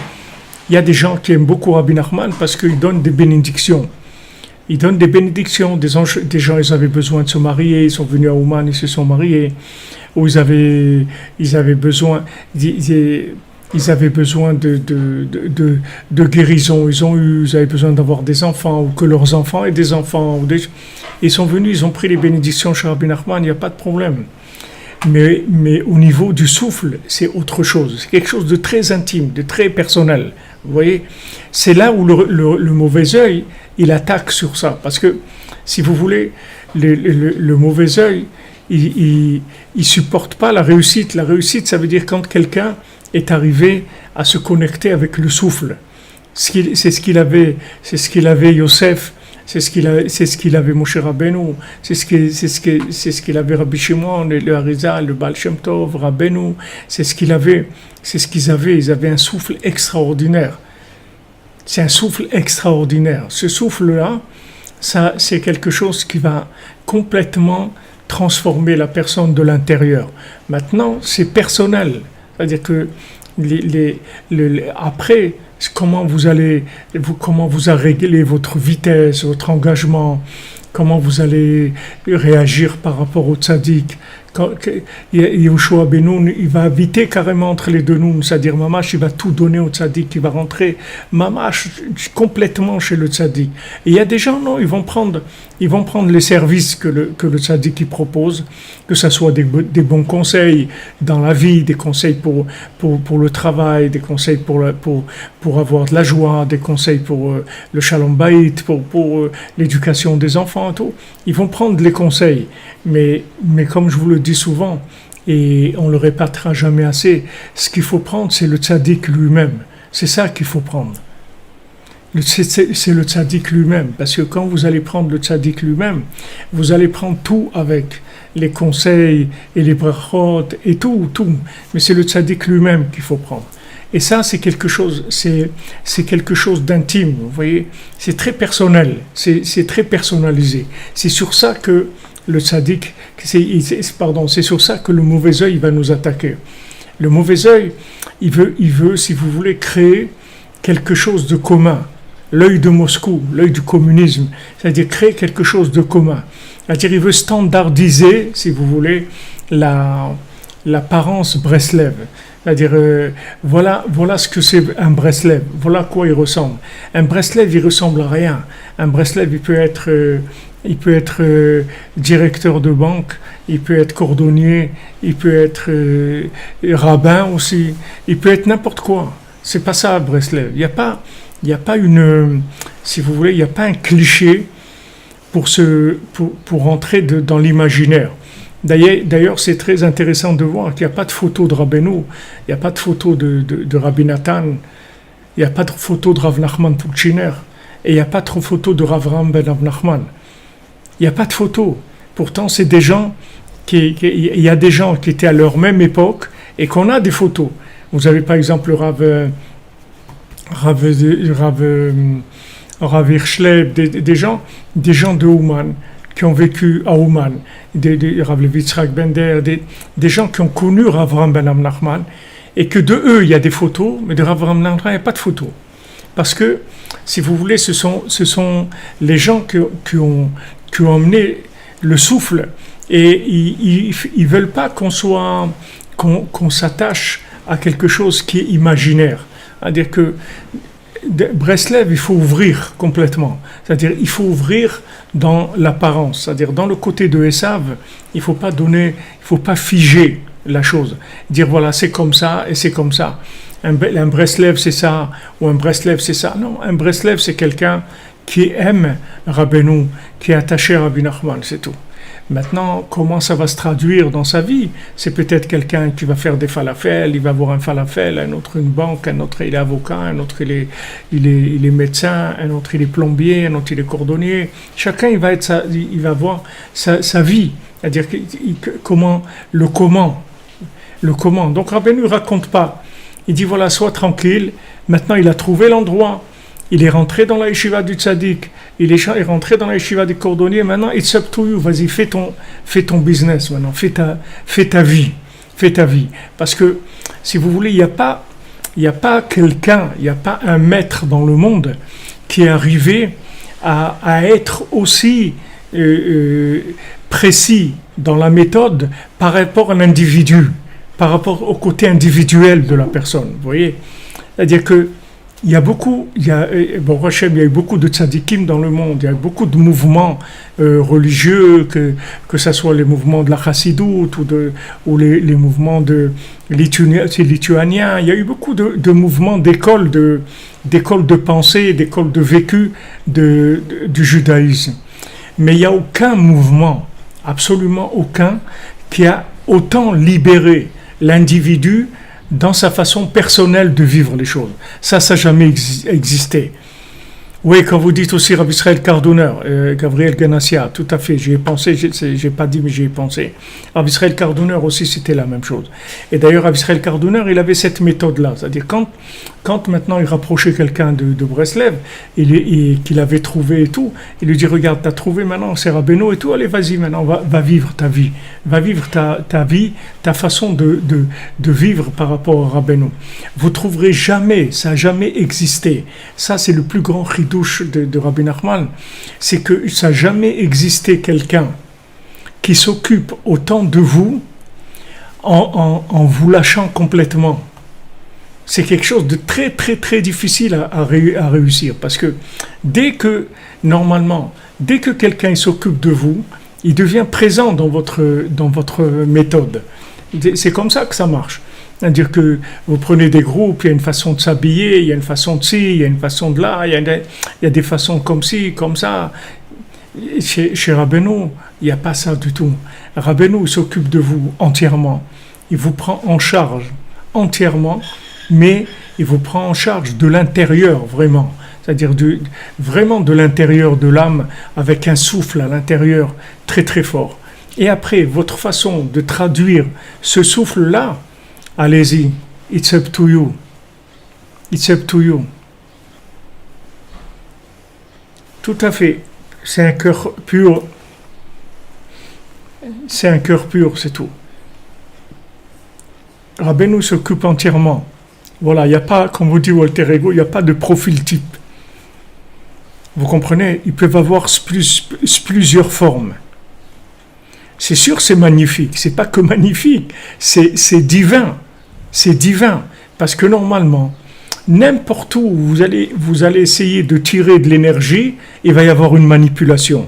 il y a des gens qui aiment beaucoup Rabbi Nachman parce qu'ils donnent des bénédictions. Ils donnent des bénédictions. Des gens, ils avaient besoin de se marier, ils sont venus à Ouman, ils se sont mariés. Ou ils avaient besoin de guérison. Ils avaient besoin d'avoir des enfants, ou que leurs enfants aient des enfants. Ils sont venus, ils ont pris les bénédictions chez Rabbi Nachman, il n'y a pas de problème. mais au niveau du souffle, c'est autre chose. C'est quelque chose de très intime, de très personnel. Vous voyez, c'est là où le mauvais œil, il attaque sur ça. Parce que, si vous voulez, le mauvais œil, il supporte pas la réussite. La réussite, ça veut dire quand quelqu'un est arrivé à se connecter avec le souffle. C'est ce qu'il avait Yosef, c'est ce qu'il avait Moshe Rabbeinu, c'est ce qu'il avait Rabbi Shimon, le Harizal, le Baal Shem Tov, Rabbeinu, c'est ce qu'ils avaient. Ils avaient un souffle extraordinaire. C'est un souffle extraordinaire. Ce souffle-là, ça, c'est quelque chose qui va complètement transformer la personne de l'intérieur. Maintenant, c'est personnel. C'est-à-dire que après, comment vous allez régler votre vitesse, votre engagement, comment vous allez réagir par rapport au tzaddik. Yehoshua Benoun, il va habiter carrément entre les deux noms, c'est-à-dire Mamash, il va tout donner au tzaddik, il va rentrer Mamash complètement chez le tzaddik. Et il y a des gens, non, ils vont prendre les services que le tzaddik il propose, que ce soit des bons conseils dans la vie, des conseils pour le travail, des conseils pour avoir de la joie, des conseils pour le shalom bayit, pour l'éducation des enfants et tout. Ils vont prendre les conseils, mais comme je vous le dis souvent, et on le répétera jamais assez, ce qu'il faut prendre, c'est le tzaddik lui-même. C'est ça qu'il faut prendre. C'est le tzaddik lui-même, parce que quand vous allez prendre le tzaddik lui-même, vous allez prendre tout avec les conseils et les brachot et tout. Mais c'est le tzaddik lui-même qu'il faut prendre. Et ça, c'est quelque chose d'intime, vous voyez. C'est très personnel, c'est très personnalisé. C'est sur ça que le tzaddik, c'est sur ça que le mauvais œil va nous attaquer. Le mauvais œil, il veut, si vous voulez, créer quelque chose de commun. L'œil de Moscou, l'œil du communisme, c'est-à-dire créer quelque chose de commun. C'est-à-dire il veut standardiser, si vous voulez, l'apparence Breslev. C'est-à-dire, voilà ce que c'est un Breslev, voilà à quoi il ressemble. Un Breslev, il ressemble à rien. Un Breslev, il peut être directeur de banque, il peut être cordonnier, il peut être rabbin aussi, il peut être n'importe quoi. C'est pas ça, Breslev. Il n'y a pas si vous voulez, il n'y a pas un cliché pour entrer dans l'imaginaire. D'ailleurs, c'est très intéressant de voir qu'il n'y a pas de photo de Rabbeinu, il n'y a pas de photo de Rabbi Nathan, il n'y a pas de photo de Rav Nachman Pulchiner, et il n'y a pas de photo de Rav Ram Ben Nachman. Il n'y a pas de photo. Pourtant, c'est des gens il y a des gens qui étaient à leur même époque et qu'on a des photos. Vous avez par exemple Rav Hirschleb, des gens de Ouman, qui ont vécu à Ouman, Rav Levi Yitzhak Bender, des gens qui ont connu Rav Ram Ben Nachman, et que de eux, il y a des photos, mais de Rav Ram Ben Nachman, il n'y a pas de photos. Parce que, si vous voulez, ce sont les gens qui ont emmené le souffle, et ils ne veulent pas qu'on s'attache à quelque chose qui est imaginaire. C'est-à-dire que Breslev, il faut ouvrir complètement. C'est-à-dire, il faut ouvrir dans l'apparence. C'est-à-dire, dans le côté de Esav, il faut pas figer la chose. Dire, voilà, c'est comme ça et c'est comme ça. Un Breslev, c'est ça, ou un Breslev, c'est ça. Non, un Breslev, c'est quelqu'un qui aime Rabbeinu, qui est attaché à Rabbi Nachman, c'est tout. Maintenant, comment ça va se traduire dans sa vie? C'est peut-être quelqu'un qui va faire des falafels, il va avoir un falafel, un autre une banque, un autre il est avocat, un autre il est médecin, un autre il est plombier, un autre il est cordonnier. Chacun il va avoir sa vie, c'est-à-dire comment. Donc Rabbeinu ne raconte pas. Il dit voilà, sois tranquille. Maintenant il a trouvé l'endroit. Il est rentré dans la yeshiva du tzaddik, il est rentré dans la yeshiva du cordonnier, maintenant, it's up to you, vas-y, fais ton business maintenant, fais ta vie. Parce que, si vous voulez, il n'y a pas quelqu'un, il n'y a pas un maître dans le monde qui est arrivé à être aussi précis dans la méthode par rapport à l'individu, par rapport au côté individuel de la personne, vous voyez? C'est-à-dire que il y a beaucoup, bon, Hachem, il y a eu beaucoup de tzadikim dans le monde, il y a eu beaucoup de mouvements religieux, que ce soit les mouvements de la chassidoute ou les mouvements lituaniens. Il y a eu beaucoup de mouvements d'écoles de pensée, d'écoles de vécu du judaïsme. Mais il n'y a aucun mouvement, absolument aucun, qui a autant libéré l'individu dans sa façon personnelle de vivre les choses. Ça n'a jamais existé. Oui, quand vous dites aussi Rabbi Israël Cardonner, Gabriel Ganassia, tout à fait, j'y ai pensé, j'ai pas dit mais j'y ai pensé. Rabbi Israël Cardonner aussi, c'était la même chose. Et d'ailleurs, Rabbi Israël Cardonner, il avait cette méthode-là, c'est-à-dire quand maintenant il rapprochait quelqu'un de Breslev, et qu'il avait trouvé et tout, il lui dit, regarde, t'as trouvé maintenant, c'est Rabbeinu et tout, allez, vas-y maintenant, va vivre ta vie, va vivre ta vie, ta façon de vivre par rapport à Rabbeinu. Vous trouverez jamais, ça n'a jamais existé, ça c'est le plus grand chidouche de Rabbi Nachman, c'est que ça n'a jamais existé quelqu'un qui s'occupe autant de vous en vous lâchant complètement. C'est quelque chose de très très très difficile à réussir, parce que dès que quelqu'un s'occupe de vous, il devient présent dans votre méthode. C'est comme ça que ça marche. C'est-à-dire que vous prenez des groupes, il y a une façon de s'habiller, il y a une façon de ci, il y a une façon de là, il y a des façons comme ci, comme ça. Chez Rabbeinu, il n'y a pas ça du tout. Rabbeinu s'occupe de vous entièrement. Il vous prend en charge entièrement, mais il vous prend en charge de l'intérieur, vraiment. C'est-à-dire vraiment de l'intérieur de l'âme, avec un souffle à l'intérieur très très fort. Et après, votre façon de traduire ce souffle-là, allez-y, it's up to you. It's up to you. Tout à fait. C'est un cœur pur. C'est un cœur pur, c'est tout. Rabbeinu s'occupe entièrement. Voilà, il n'y a pas, comme vous dit Walter Ego, il n'y a pas de profil type. Vous comprenez? Ils peuvent avoir plusieurs formes. C'est sûr, c'est magnifique. C'est pas que magnifique, c'est divin. C'est divin. Parce que normalement, n'importe où vous allez essayer de tirer de l'énergie, il va y avoir une manipulation.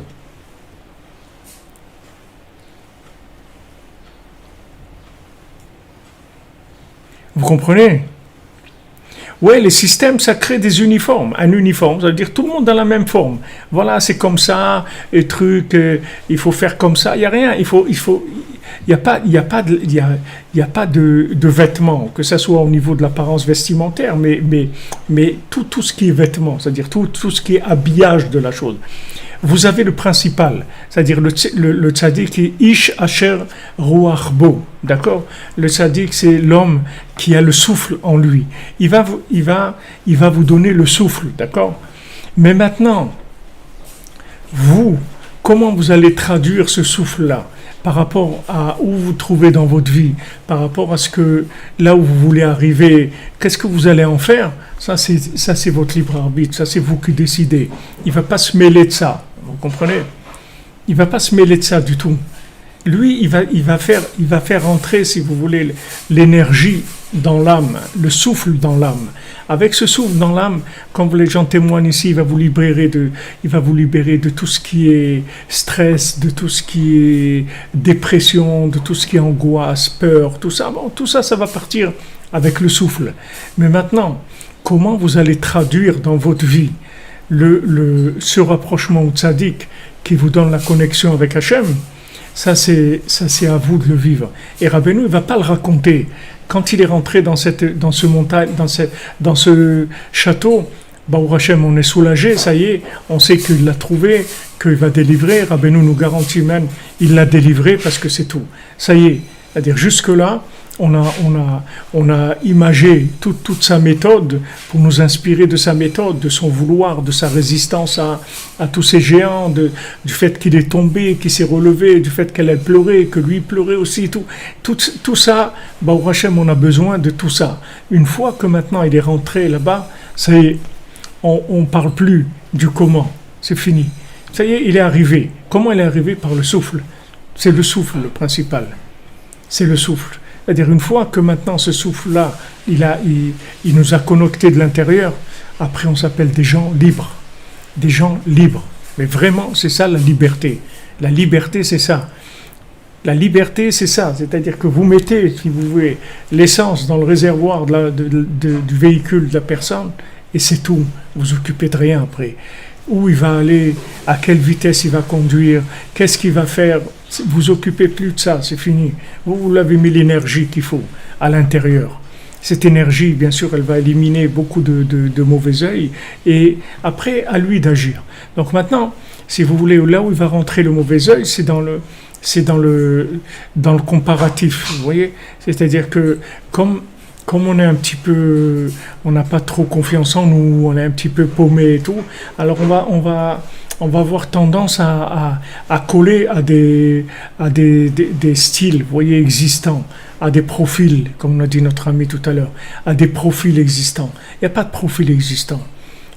Vous comprenez? Ouais, les systèmes, ça crée des uniformes. Un uniforme, ça veut dire tout le monde dans la même forme. Voilà, c'est comme ça, et truc, il faut faire comme ça. Il n'y a rien, il n'y a pas de vêtements, que ce soit au niveau de l'apparence vestimentaire, mais tout ce qui est vêtements, c'est-à-dire tout ce qui est habillage de la chose. Vous avez le principal, c'est-à-dire le tzaddik est Ish Asher Ruach Bo, d'accord? Le tzaddik, c'est l'homme qui a le souffle en lui. Il va vous donner le souffle, d'accord? Mais maintenant, vous, comment vous allez traduire ce souffle-là par rapport à où vous vous trouvez dans votre vie, par rapport à là où vous voulez arriver, qu'est-ce que vous allez en faire? Ça, c'est votre libre arbitre, ça, c'est vous qui décidez. Il ne va pas se mêler de ça, vous comprenez? Il ne va pas se mêler de ça du tout. Lui, il va faire entrer, si vous voulez, l'énergie dans l'âme, le souffle dans l'âme. Avec ce souffle dans l'âme, comme les gens témoignent ici, il va vous libérer de tout ce qui est stress, de tout ce qui est dépression, de tout ce qui est angoisse, peur, tout ça. Bon, tout ça, ça va partir avec le souffle. Mais maintenant, comment vous allez traduire dans votre vie ce rapprochement au tzaddik qui vous donne la connexion avec Hachem? Ça, c'est à vous de le vivre. Et Rabbeinu ne va pas le raconter. Quand il est rentré dans ce château, Baruch Hashem, on est soulagé, ça y est, on sait qu'il l'a trouvé, qu'il va délivrer. Rabbeinu nous garantit même, il l'a délivré parce que c'est tout. Ça y est, c'est-à-dire jusque-là, on a imagé toute sa méthode pour nous inspirer de sa méthode, de son vouloir, de sa résistance à tous ces géants, du fait qu'il est tombé, qu'il s'est relevé, du fait qu'elle a pleuré, que lui pleurait aussi. Tout ça, Baruch Hashem, on a besoin de tout ça. Une fois que maintenant il est rentré là-bas, ça y est, on ne parle plus du comment, c'est fini. Ça y est, il est arrivé. Comment il est arrivé? Par le souffle. C'est le souffle le principal. C'est le souffle. C'est-à-dire une fois que maintenant ce souffle-là, il nous a connectés de l'intérieur, après on s'appelle des gens libres. Des gens libres. Mais vraiment, c'est ça la liberté. La liberté, c'est ça. La liberté, c'est ça. C'est-à-dire que vous mettez, si vous voulez, l'essence dans le réservoir du véhicule de la personne, et c'est tout. Vous occupez de rien après. Où il va aller, à quelle vitesse il va conduire, qu'est-ce qu'il va faire. Vous occupez plus de ça, c'est fini. Vous l'avez mis l'énergie qu'il faut à l'intérieur. Cette énergie, bien sûr, elle va éliminer beaucoup de mauvais œil, et après, à lui d'agir. Donc maintenant, si vous voulez, là où il va rentrer le mauvais œil, c'est dans le comparatif, vous voyez. C'est-à-dire que comme on est un petit peu, on n'a pas trop confiance en nous, on est un petit peu paumé et tout, alors on va avoir tendance à coller à des styles, vous voyez, existants, à des profils, comme l'a dit notre ami tout à l'heure, à des profils existants. Il n'y a pas de profil existant.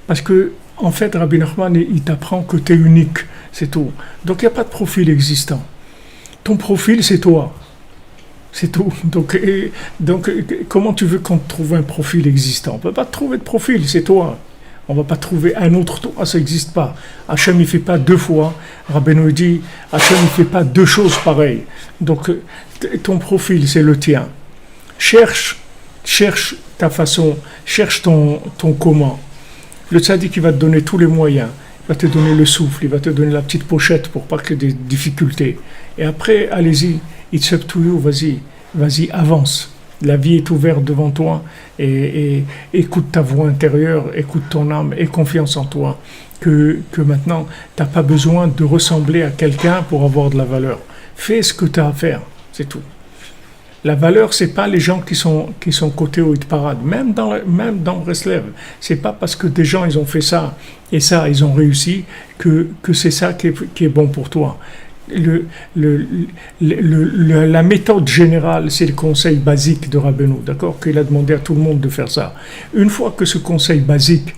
Parce que, en fait, Rabbi Nachman, il t'apprend que tu es unique, c'est tout. Donc, il n'y a pas de profil existant. Ton profil, c'est toi. C'est tout. Donc, comment tu veux qu'on te trouve un profil existant? On ne peut pas te trouver de profil, c'est toi. On ne va pas trouver un autre toi, ça n'existe pas. Hachem, il ne fait pas deux fois. Rabbeinu dit, Hachem, il ne fait pas deux choses pareilles. Donc, ton profil, c'est le tien. Cherche ta façon, cherche ton comment. Le tzaddik, il va te donner tous les moyens. Il va te donner le souffle, il va te donner la petite pochette pour pas qu'il y ait des difficultés. Et après, allez-y, it's up to you, vas-y, avance. La vie est ouverte devant toi, et écoute ta voix intérieure, écoute ton âme, aie confiance en toi, que maintenant, tu n'as pas besoin de ressembler à quelqu'un pour avoir de la valeur. Fais ce que tu as à faire, c'est tout. La valeur, c'est pas les gens qui sont cotés au hit parade, même dans Breslev. C'est pas parce que des gens ils ont fait ça et ça, ils ont réussi que c'est ça qui est bon pour toi. La méthode générale, c'est le conseil basique de Rabbeinu, d'accord, qu'il a demandé à tout le monde de faire ça. Une fois que ce conseil basique,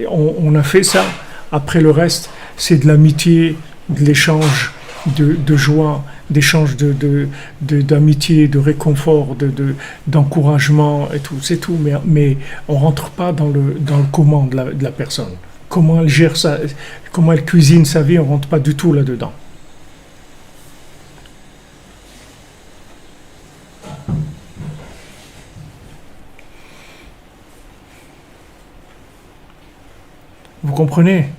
on a fait ça, après le reste, c'est de l'amitié, de l'échange, de joie, d'échange d'amitié, de réconfort, d'encouragement et tout, c'est tout. Mais on rentre pas dans le comment de la personne. Comment elle gère ça, comment elle cuisine sa vie, on rentre pas du tout là-dedans. Vous comprenez?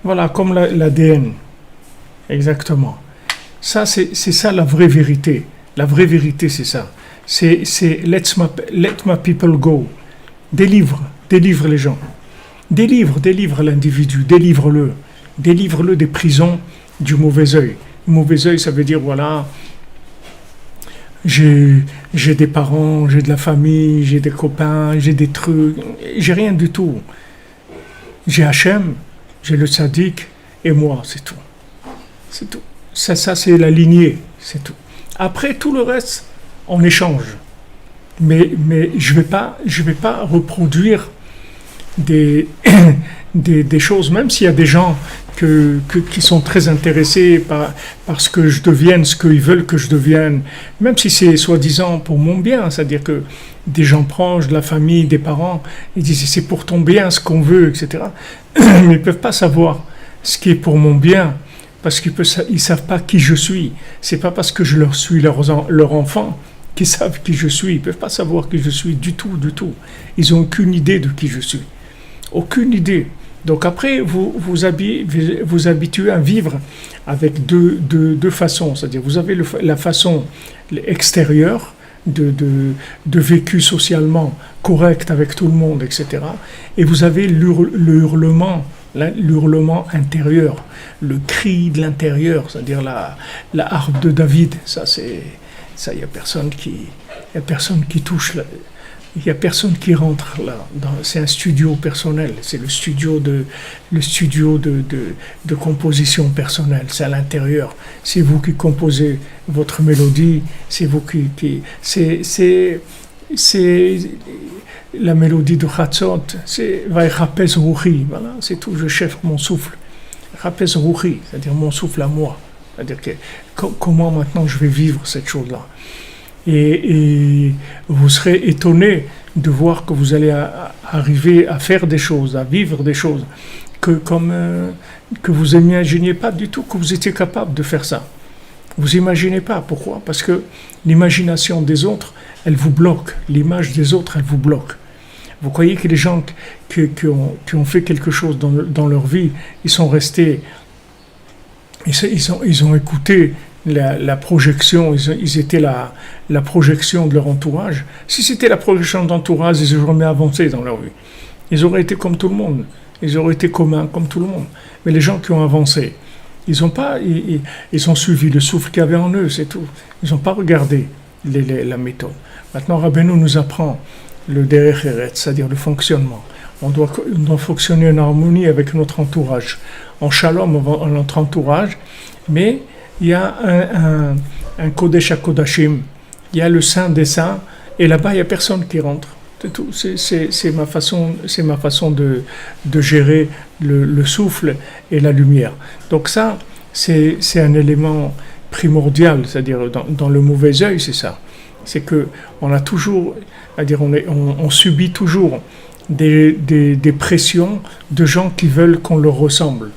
Voilà, comme l'ADN. Exactement. Ça, c'est ça la vraie vérité. La vraie vérité, c'est ça. C'est let my people go. Délivre les gens. Délivre l'individu, délivre-le. Délivre-le des prisons du mauvais œil. Le mauvais œil, ça veut dire, voilà, j'ai des parents, j'ai de la famille, j'ai des copains, j'ai des trucs. J'ai rien du tout. J'ai Hachem, j'ai le tzaddik, et moi, c'est tout. C'est tout. Ça c'est la lignée, c'est tout. Après, tout le reste, on échange. Mais je vais pas reproduire des choses, même s'il y a des gens qui sont très intéressés par ce que je devienne, ce qu'ils veulent que je devienne, même si c'est soi-disant pour mon bien, c'est-à-dire que des gens proches, de la famille, des parents, ils disent c'est pour ton bien ce qu'on veut, etc. Mais ils ne peuvent pas savoir ce qui est pour mon bien, parce qu'ils ne savent pas qui je suis. C'est pas parce que je leur suis leur enfant qu'ils savent qui je suis. Ils ne peuvent pas savoir qui je suis du tout. Ils n'ont aucune idée de qui je suis. Aucune idée. Donc après, vous habituez à vivre avec deux façons. C'est-à-dire, vous avez la façon extérieure de vécu socialement correct avec tout le monde, etc. Et vous avez l'hurlement intérieur, le cri de l'intérieur, c'est-à-dire la harpe de David. Ça, il y a personne qui touche. Il n'y a personne qui rentre là. C'est un studio personnel. C'est le studio de composition personnelle. C'est à l'intérieur. C'est vous qui composez votre mélodie. C'est vous qui c'est la mélodie de Chatzot. C'est Vaïchapez Ruchi. Voilà, c'est tout. Je cherche mon souffle. Chapez Ruchi, c'est-à-dire mon souffle à moi. C'est-à-dire comment maintenant je vais vivre cette chose-là. et vous serez étonné de voir que vous allez arriver à faire des choses, à vivre des choses que vous imaginez pas du tout que vous étiez capable de faire ça. Vous imaginez pas. Pourquoi? Parce que l'imagination des autres, elle vous bloque. L'image des autres, elle vous bloque. Vous croyez que les gens qui ont fait quelque chose dans leur vie, ils sont restés, ils ont écouté la projection, ils étaient la projection de leur entourage. Si c'était la projection d'entourage, ils auraient jamais avancé dans leur vie. Ils auraient été comme tout le monde. Ils auraient été communs comme tout le monde. Mais les gens qui ont avancé, ils ont suivi le souffle qu'il y avait en eux, c'est tout. Ils n'ont pas regardé la méthode. Maintenant, Rabbeinu nous apprend le derech eretz, c'est-à-dire le fonctionnement. On doit fonctionner en harmonie avec notre entourage, en shalom avec notre entourage, mais il y a un Kodesh HaKodashim, il y a le Saint des Saints, et là-bas, il n'y a personne qui rentre. C'est tout. C'est ma façon de gérer le souffle et la lumière. Donc ça, c'est un élément primordial, c'est-à-dire dans le mauvais œil, c'est ça. C'est que on a toujours, c'est-à-dire on subit toujours des pressions de gens qui veulent qu'on leur ressemble,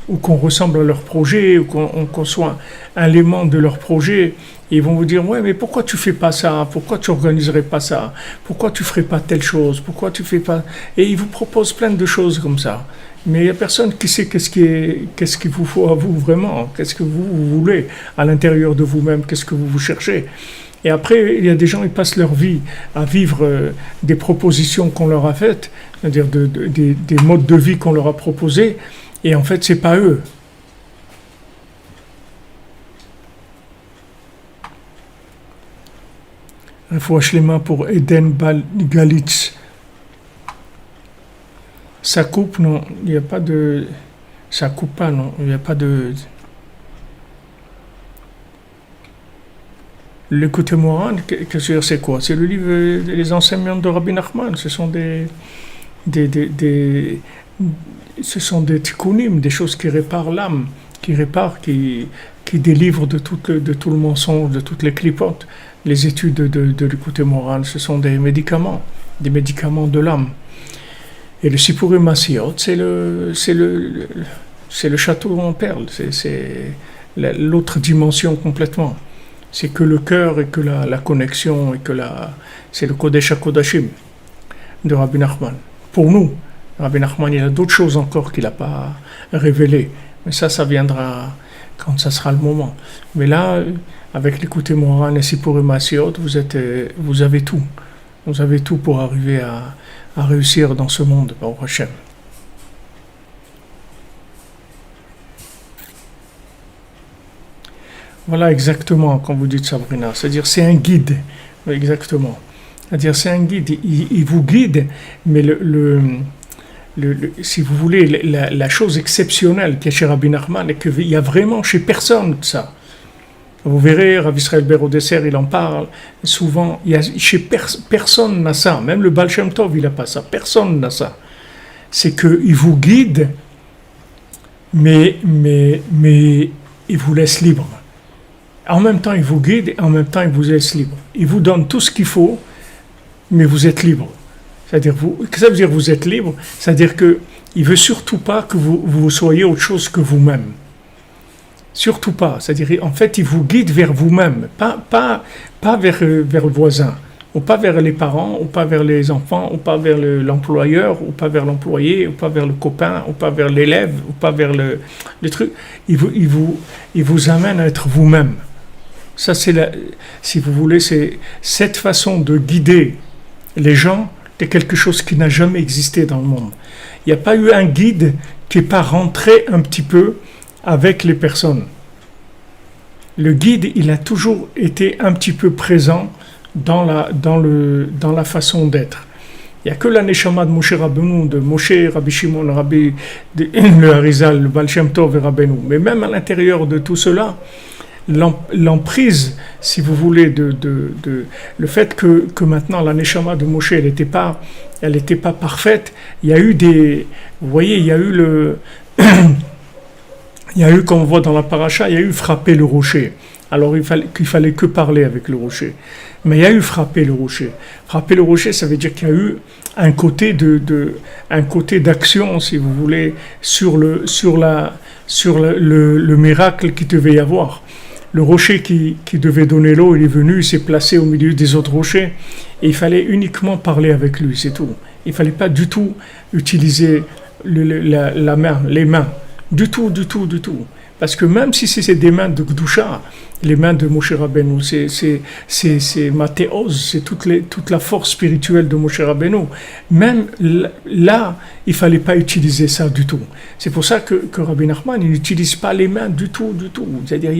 ou qu'on ressemble à leur projet, ou qu'on soit un élément de leur projet. Et ils vont vous dire, ouais, mais pourquoi tu fais pas ça? Pourquoi tu organiserais pas ça? Pourquoi tu ferais pas telle chose? Pourquoi tu fais pas? Et ils vous proposent plein de choses comme ça. Mais il n'y a personne qui sait qu'est-ce qu'il vous faut à vous vraiment, qu'est-ce que vous voulez à l'intérieur de vous-même, qu'est-ce que vous cherchez. Et après, il y a des gens qui passent leur vie à vivre des propositions qu'on leur a faites, c'est-à-dire des modes de vie qu'on leur a proposés, et en fait, c'est pas eux. Il faut acheter les mains pour Eden Galitz. Ça coupe, non, il n'y a pas de... Ça coupe pas, non, il n'y a pas de... L'écoutez Moran, c'est quoi? C'est le livre Les enseignements de Rabbi Nachman. Ce sont ce sont des tikkunim, des choses qui réparent l'âme, qui délivrent de tout le mensonge, de toutes les clipotes. Les études de l'écoutez Moran, ce sont des médicaments de l'âme. Et le Sipurim Masiot, c'est le château en perles, c'est l'autre dimension complètement. C'est que le cœur et que la connexion et que c'est le Kodesh HaKodashim de Rabbi Nachman. Pour nous, Rabbi Nachman, il y a d'autres choses encore qu'il n'a pas révélées. Mais ça viendra quand ça sera le moment. Mais là, avec l'écouté Moran et Sipurim Masiot, vous avez tout. Vous avez tout pour arriver à réussir dans ce monde, Baruch Hashem. Voilà exactement quand vous dites Sabrina, c'est-à-dire c'est un guide, exactement. C'est-à-dire c'est un guide, il vous guide, mais si vous voulez, la chose exceptionnelle qu'il y a chez Rabbi Nachman, et qu'il y a vraiment chez personne ça. Vous verrez, Rav Israël Ber au dessert, il en parle souvent. Personne n'a ça, même le Baal Shem Tov, il n'a pas ça. Personne n'a ça. C'est qu'il vous guide, mais il vous laisse libre. En même temps, il vous guide, et en même temps, il vous laisse libre. Il vous donne tout ce qu'il faut, mais vous êtes libre. C'est-à-dire, ça veut dire que vous êtes libre, c'est-à-dire qu'il ne veut surtout pas que vous soyez autre chose que vous-même. Surtout pas. C'est-à-dire, en fait, il vous guide vers vous-même, pas vers le voisin, ou pas vers les parents, ou pas vers les enfants, ou pas vers l'employeur, ou pas vers l'employé, ou pas vers le copain, ou pas vers l'élève, ou pas vers le truc. Il vous amène à être vous-même. Ça, si vous voulez, c'est cette façon de guider les gens, c'est quelque chose qui n'a jamais existé dans le monde. Il n'y a pas eu un guide qui n'est pas rentré un petit peu avec les personnes. Le guide, il a toujours été un petit peu présent dans la façon d'être. Il n'y a que la Neshama de Moshe Rabbeinu, de Moshe, Rabbi Shimon, le Harizal, le Baal Shem Tov et Rabbeinu. Mais même à l'intérieur de tout cela, l'emprise, si vous voulez, le fait que maintenant la Neshama de Moshe, elle n'était pas parfaite, il y a eu vous voyez, il y a eu Il y a eu, comme on voit dans la paracha, il y a eu frapper le rocher. Alors qu'il fallait que parler avec le rocher. Mais il y a eu frapper le rocher. Frapper le rocher, ça veut dire qu'il y a eu un côté d'action, si vous voulez, sur le miracle qui devait y avoir. Le rocher qui devait donner l'eau, il est venu, il s'est placé au milieu des autres rochers. Et il fallait uniquement parler avec lui, c'est tout. Il ne fallait pas du tout utiliser la main, les mains. Du tout. Parce que même si c'est des mains de Gdusha, les mains de Moshe Rabbeinu, c'est Mathéos, c'est toute la force spirituelle de Moshe Rabbeinu. Même là, il ne fallait pas utiliser ça du tout. C'est pour ça que Rabbi Nachman, il n'utilise pas les mains du tout. C'est-à-dire il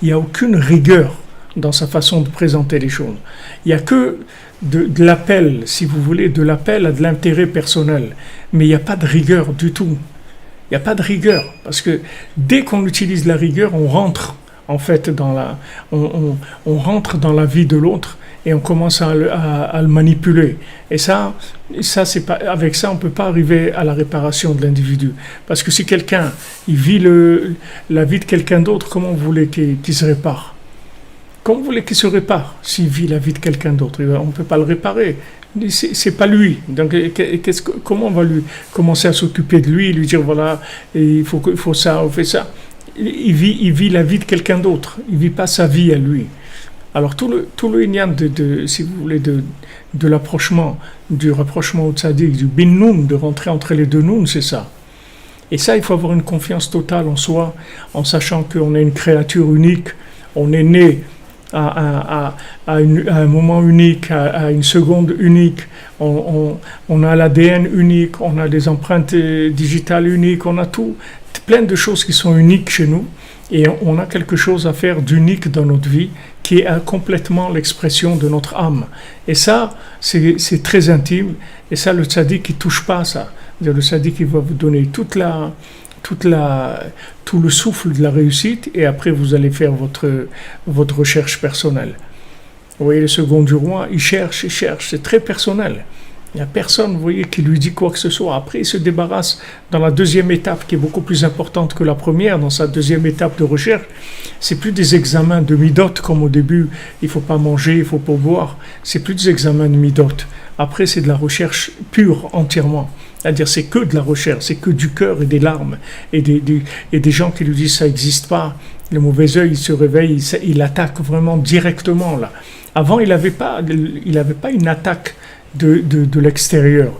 n'y a aucune rigueur dans sa façon de présenter les choses. Il n'y a que de l'appel, si vous voulez, de l'appel à de l'intérêt personnel. Mais il n'y a pas de rigueur du tout. Il n'y a pas de rigueur, parce que dès qu'on utilise la rigueur, on rentre en fait on rentre dans la vie de l'autre et on commence à le manipuler. Et ça c'est pas, avec ça on ne peut pas arriver à la réparation de l'individu. Parce que si quelqu'un il vit la vie de quelqu'un d'autre, comment vous voulez qu'il se répare? Comment vous voulez qu'il se répare s'il vit la vie de quelqu'un d'autre? On ne peut pas le réparer. C'est pas lui. Donc, comment on va lui commencer à s'occuper de lui, lui dire voilà, il faut ça, on fait ça. Il vit la vie de quelqu'un d'autre. Il vit pas sa vie à lui. Alors tout le inyan si vous voulez, de l'approchement, du rapprochement au tzaddik, du bin noun, de rentrer entre les deux nouns, c'est ça. Et ça, il faut avoir une confiance totale en soi, en sachant qu'on est une créature unique, on est né à un moment unique, à une seconde unique, on a l'ADN unique, on a des empreintes digitales uniques, on a plein de choses qui sont uniques chez nous, et on a quelque chose à faire d'unique dans notre vie, qui est complètement l'expression de notre âme. Et ça, c'est très intime, et ça, le tzaddik, il ne touche pas à ça. Le tzaddik, il va vous donner tout le souffle de la réussite, et après vous allez faire votre recherche personnelle. Vous voyez, le second du roi, il cherche, c'est très personnel. Il n'y a personne, vous voyez, qui lui dit quoi que ce soit. Après, il se débarrasse dans la deuxième étape, qui est beaucoup plus importante que la première. Dans sa deuxième étape de recherche, c'est plus des examens de midot, comme au début, il ne faut pas manger, il ne faut pas boire. C'est plus des examens de midot. Après, c'est de la recherche pure, entièrement. C'est-à-dire, c'est que de la recherche, c'est que du cœur et des larmes. Et des gens qui lui disent, ça n'existe pas. Le mauvais œil, il se réveille, il attaque vraiment directement, là. Avant, il n'avait pas une attaque de l'extérieur.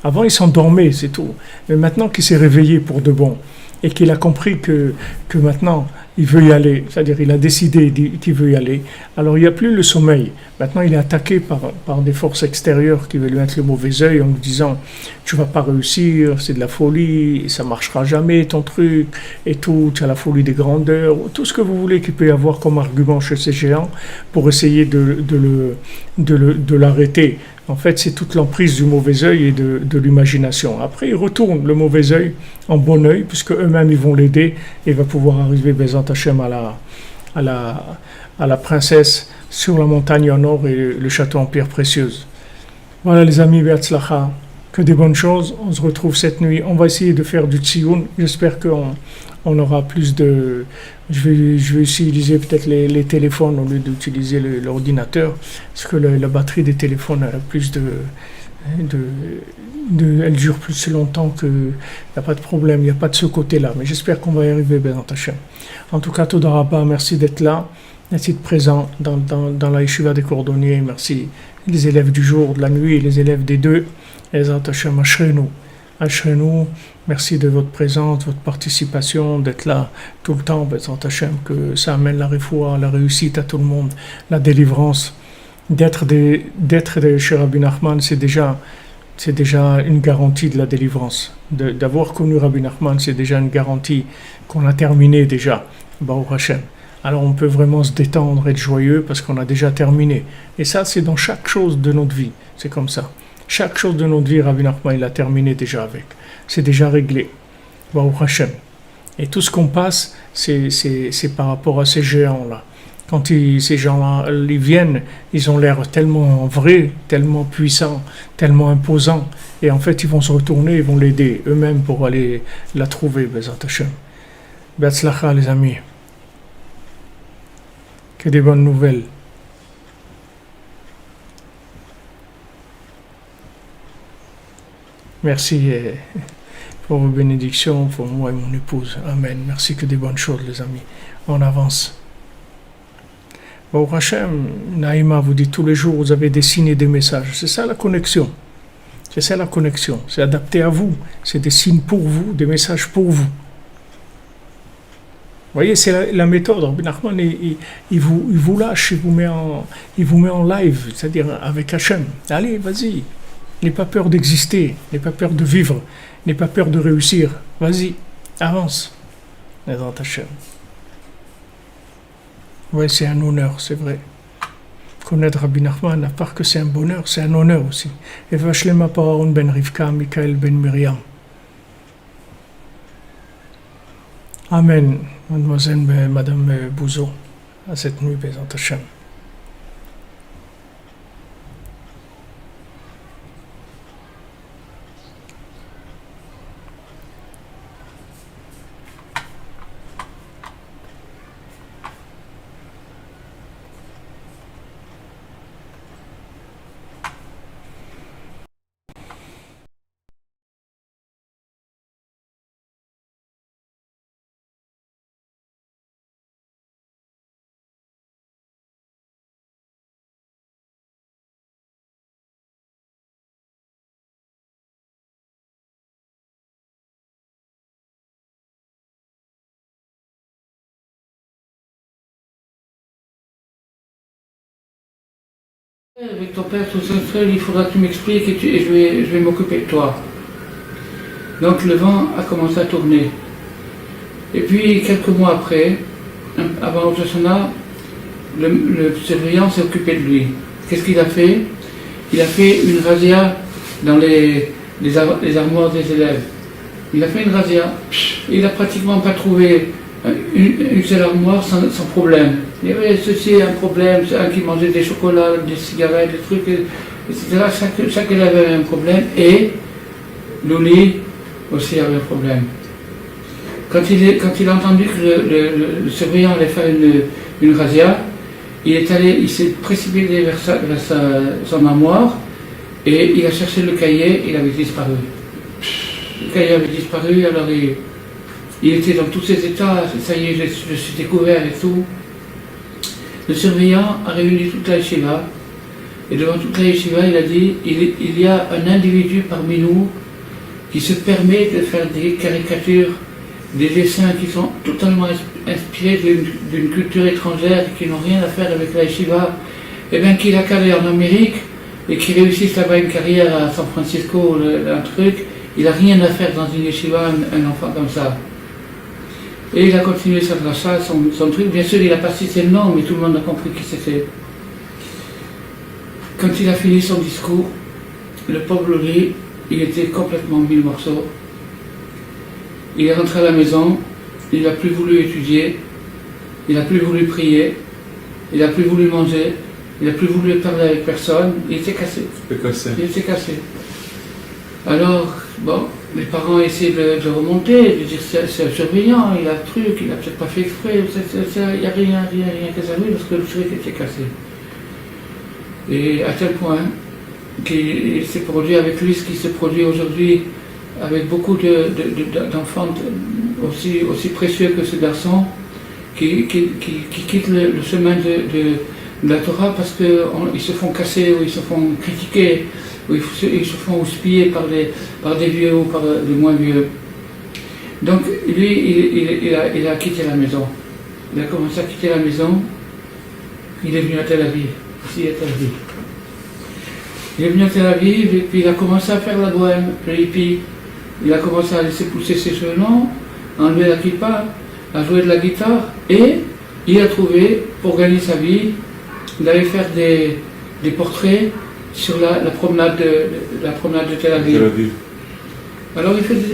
Avant, il s'endormait, c'est tout. Mais maintenant qu'il s'est réveillé pour de bon, et qu'il a compris que maintenant, il veut y aller, c'est-à-dire il a décidé qu'il veut y aller, alors il n'y a plus le sommeil. Maintenant, il est attaqué par des forces extérieures qui veulent lui mettre le mauvais œil en lui disant « tu ne vas pas réussir, c'est de la folie, ça ne marchera jamais ton truc, et tout, tu as la folie des grandeurs », tout ce que vous voulez qu'il peut y avoir comme argument chez ces géants pour essayer de l'arrêter. En fait, c'est toute l'emprise du mauvais œil et de l'imagination. Après, il retourne le mauvais œil en bon œil, puisque eux-mêmes, ils vont l'aider, et il va pouvoir arriver, Bezat Hashem, à la princesse sur la montagne en or et le château en pierre précieuse. Voilà les amis, Be'atzlacha, que des bonnes choses. On se retrouve cette nuit. On va essayer de faire du tziyoun. J'espère qu'on aura plus de... Je vais utiliser peut-être les téléphones au lieu d'utiliser l'ordinateur, parce que la batterie des téléphones a plus elle dure plus longtemps il n'y a pas de problème, il n'y a pas de ce côté-là. Mais j'espère qu'on va y arriver, Bezat Hashem. En tout cas, Toda Rabba, merci d'être là, merci d'être présent dans la yeshiva des cordonniers. Merci les élèves du jour, de la nuit, et les élèves des deux. Bezat Hashem, Ashrenou, merci de votre présence, votre participation, d'être là tout le temps, Bezat Hashem, que ça amène la réfoua, la réussite à tout le monde, la délivrance. D'être chez Rabbi Nachman, c'est déjà une garantie de la délivrance. D'avoir connu Rabbi Nachman, c'est déjà une garantie qu'on a terminé déjà, Baruch Hashem. Alors on peut vraiment se détendre, être joyeux, parce qu'on a déjà terminé. Et ça, c'est dans chaque chose de notre vie, c'est comme ça. Chaque chose de notre vie, Rabbi Nachman, il a terminé déjà avec. C'est déjà réglé, Baruch Hashem. Et tout ce qu'on passe, c'est par rapport à ces géants-là. Quand ces gens-là ils viennent, ils ont l'air tellement vrais, tellement puissants, tellement imposants. Et en fait, ils vont se retourner, ils vont l'aider eux-mêmes pour aller la trouver, Bezat Hashem. Beatzlacha, les amis. Que des bonnes nouvelles. Merci pour vos bénédictions pour moi et mon épouse. Amen. Merci, que des bonnes choses, les amis. On avance. Baruch Hashem, Naïma vous dit tous les jours, vous avez des signes et des messages. C'est ça la connexion. C'est ça la connexion. C'est adapté à vous. C'est des signes pour vous, des messages pour vous. Vous voyez, c'est la méthode. Rabbi Nachman, il vous lâche, il vous met en live, c'est-à-dire avec Hachem. Allez, vas-y. N'aie pas peur d'exister, n'aie pas peur de vivre, n'aie pas peur de réussir. Vas-y, avance. Dans Hachem. Oui, c'est un honneur, c'est vrai. Connaître Rabbi Nachman, à part que c'est un bonheur, c'est un honneur aussi. Et Vashlema Paraon ben Rivka, Michael ben Miriam. Amen, mademoiselle, madame Bouzo, à cette nuit, Bézant Hachem. Avec ton père, tout seul, il faudra que tu m'expliques et je vais m'occuper de toi. Donc le vent a commencé à tourner. Et puis quelques mois après, avant Rosh Hashanah, le surveillant s'est occupé de lui. Qu'est-ce qu'il a fait? Il a fait une razzia dans les armoires des élèves. Il a fait une razzia. Il n'a pratiquement pas trouvé une seule armoire sans problème. Il y avait ceci, un problème, un qui mangeait des chocolats, des cigarettes, des trucs, etc. Chaque élève avait un problème. Et Louli aussi avait un problème. Quand il a entendu que le surveillant allait faire une razzia, il s'est précipité vers son armoire et il a cherché le cahier, il avait disparu. Le cahier avait disparu, alors il était dans tous ses états, ça y est, je suis découvert et tout. Le surveillant a réuni toute la yeshiva, et devant toute la yeshiva, il a dit, il y a un individu parmi nous qui se permet de faire des caricatures, des dessins qui sont totalement inspirés d'une culture étrangère, qui n'ont rien à faire avec la yeshiva, et bien qu'il a calé en Amérique, et qu'il réussisse là-bas une carrière à San Francisco, un truc, il n'a rien à faire dans une yeshiva, un enfant comme ça. Et il a continué sa dracha, son truc. Bien sûr, il n'a pas cité le nom, mais tout le monde a compris qui c'était. Quand il a fini son discours, le pauvre Louli, il était complètement mis le morceau. Il est rentré à la maison, il n'a plus voulu étudier, il n'a plus voulu prier, il n'a plus voulu manger, il n'a plus voulu parler avec personne, il était cassé. Il était cassé. Alors, bon, les parents essaient de remonter, de dire c'est un surveillant, il a un truc, il n'a peut-être pas fait exprès, il n'y a rien que ça lui parce que le truc était cassé. Et à tel point qu'il s'est produit avec lui ce qui se produit aujourd'hui avec beaucoup d'enfants aussi précieux que ce garçon qui quittent le chemin de la Torah parce qu'ils se font casser ou ils se font critiquer ou ils se font houspiller par des vieux ou par des moins vieux. Donc lui, il a quitté la maison. Il a commencé à quitter la maison. Il est venu à Tel Aviv, ici à Tel Aviv. Il est venu à Tel Aviv et puis il a commencé à faire la bohème, le hippie. Il a commencé à laisser pousser ses cheveux longs, à enlever la kippa, à jouer de la guitare et il a trouvé, pour gagner sa vie, d'aller faire des portraits sur la promenade de Tel Aviv. Alors il fait des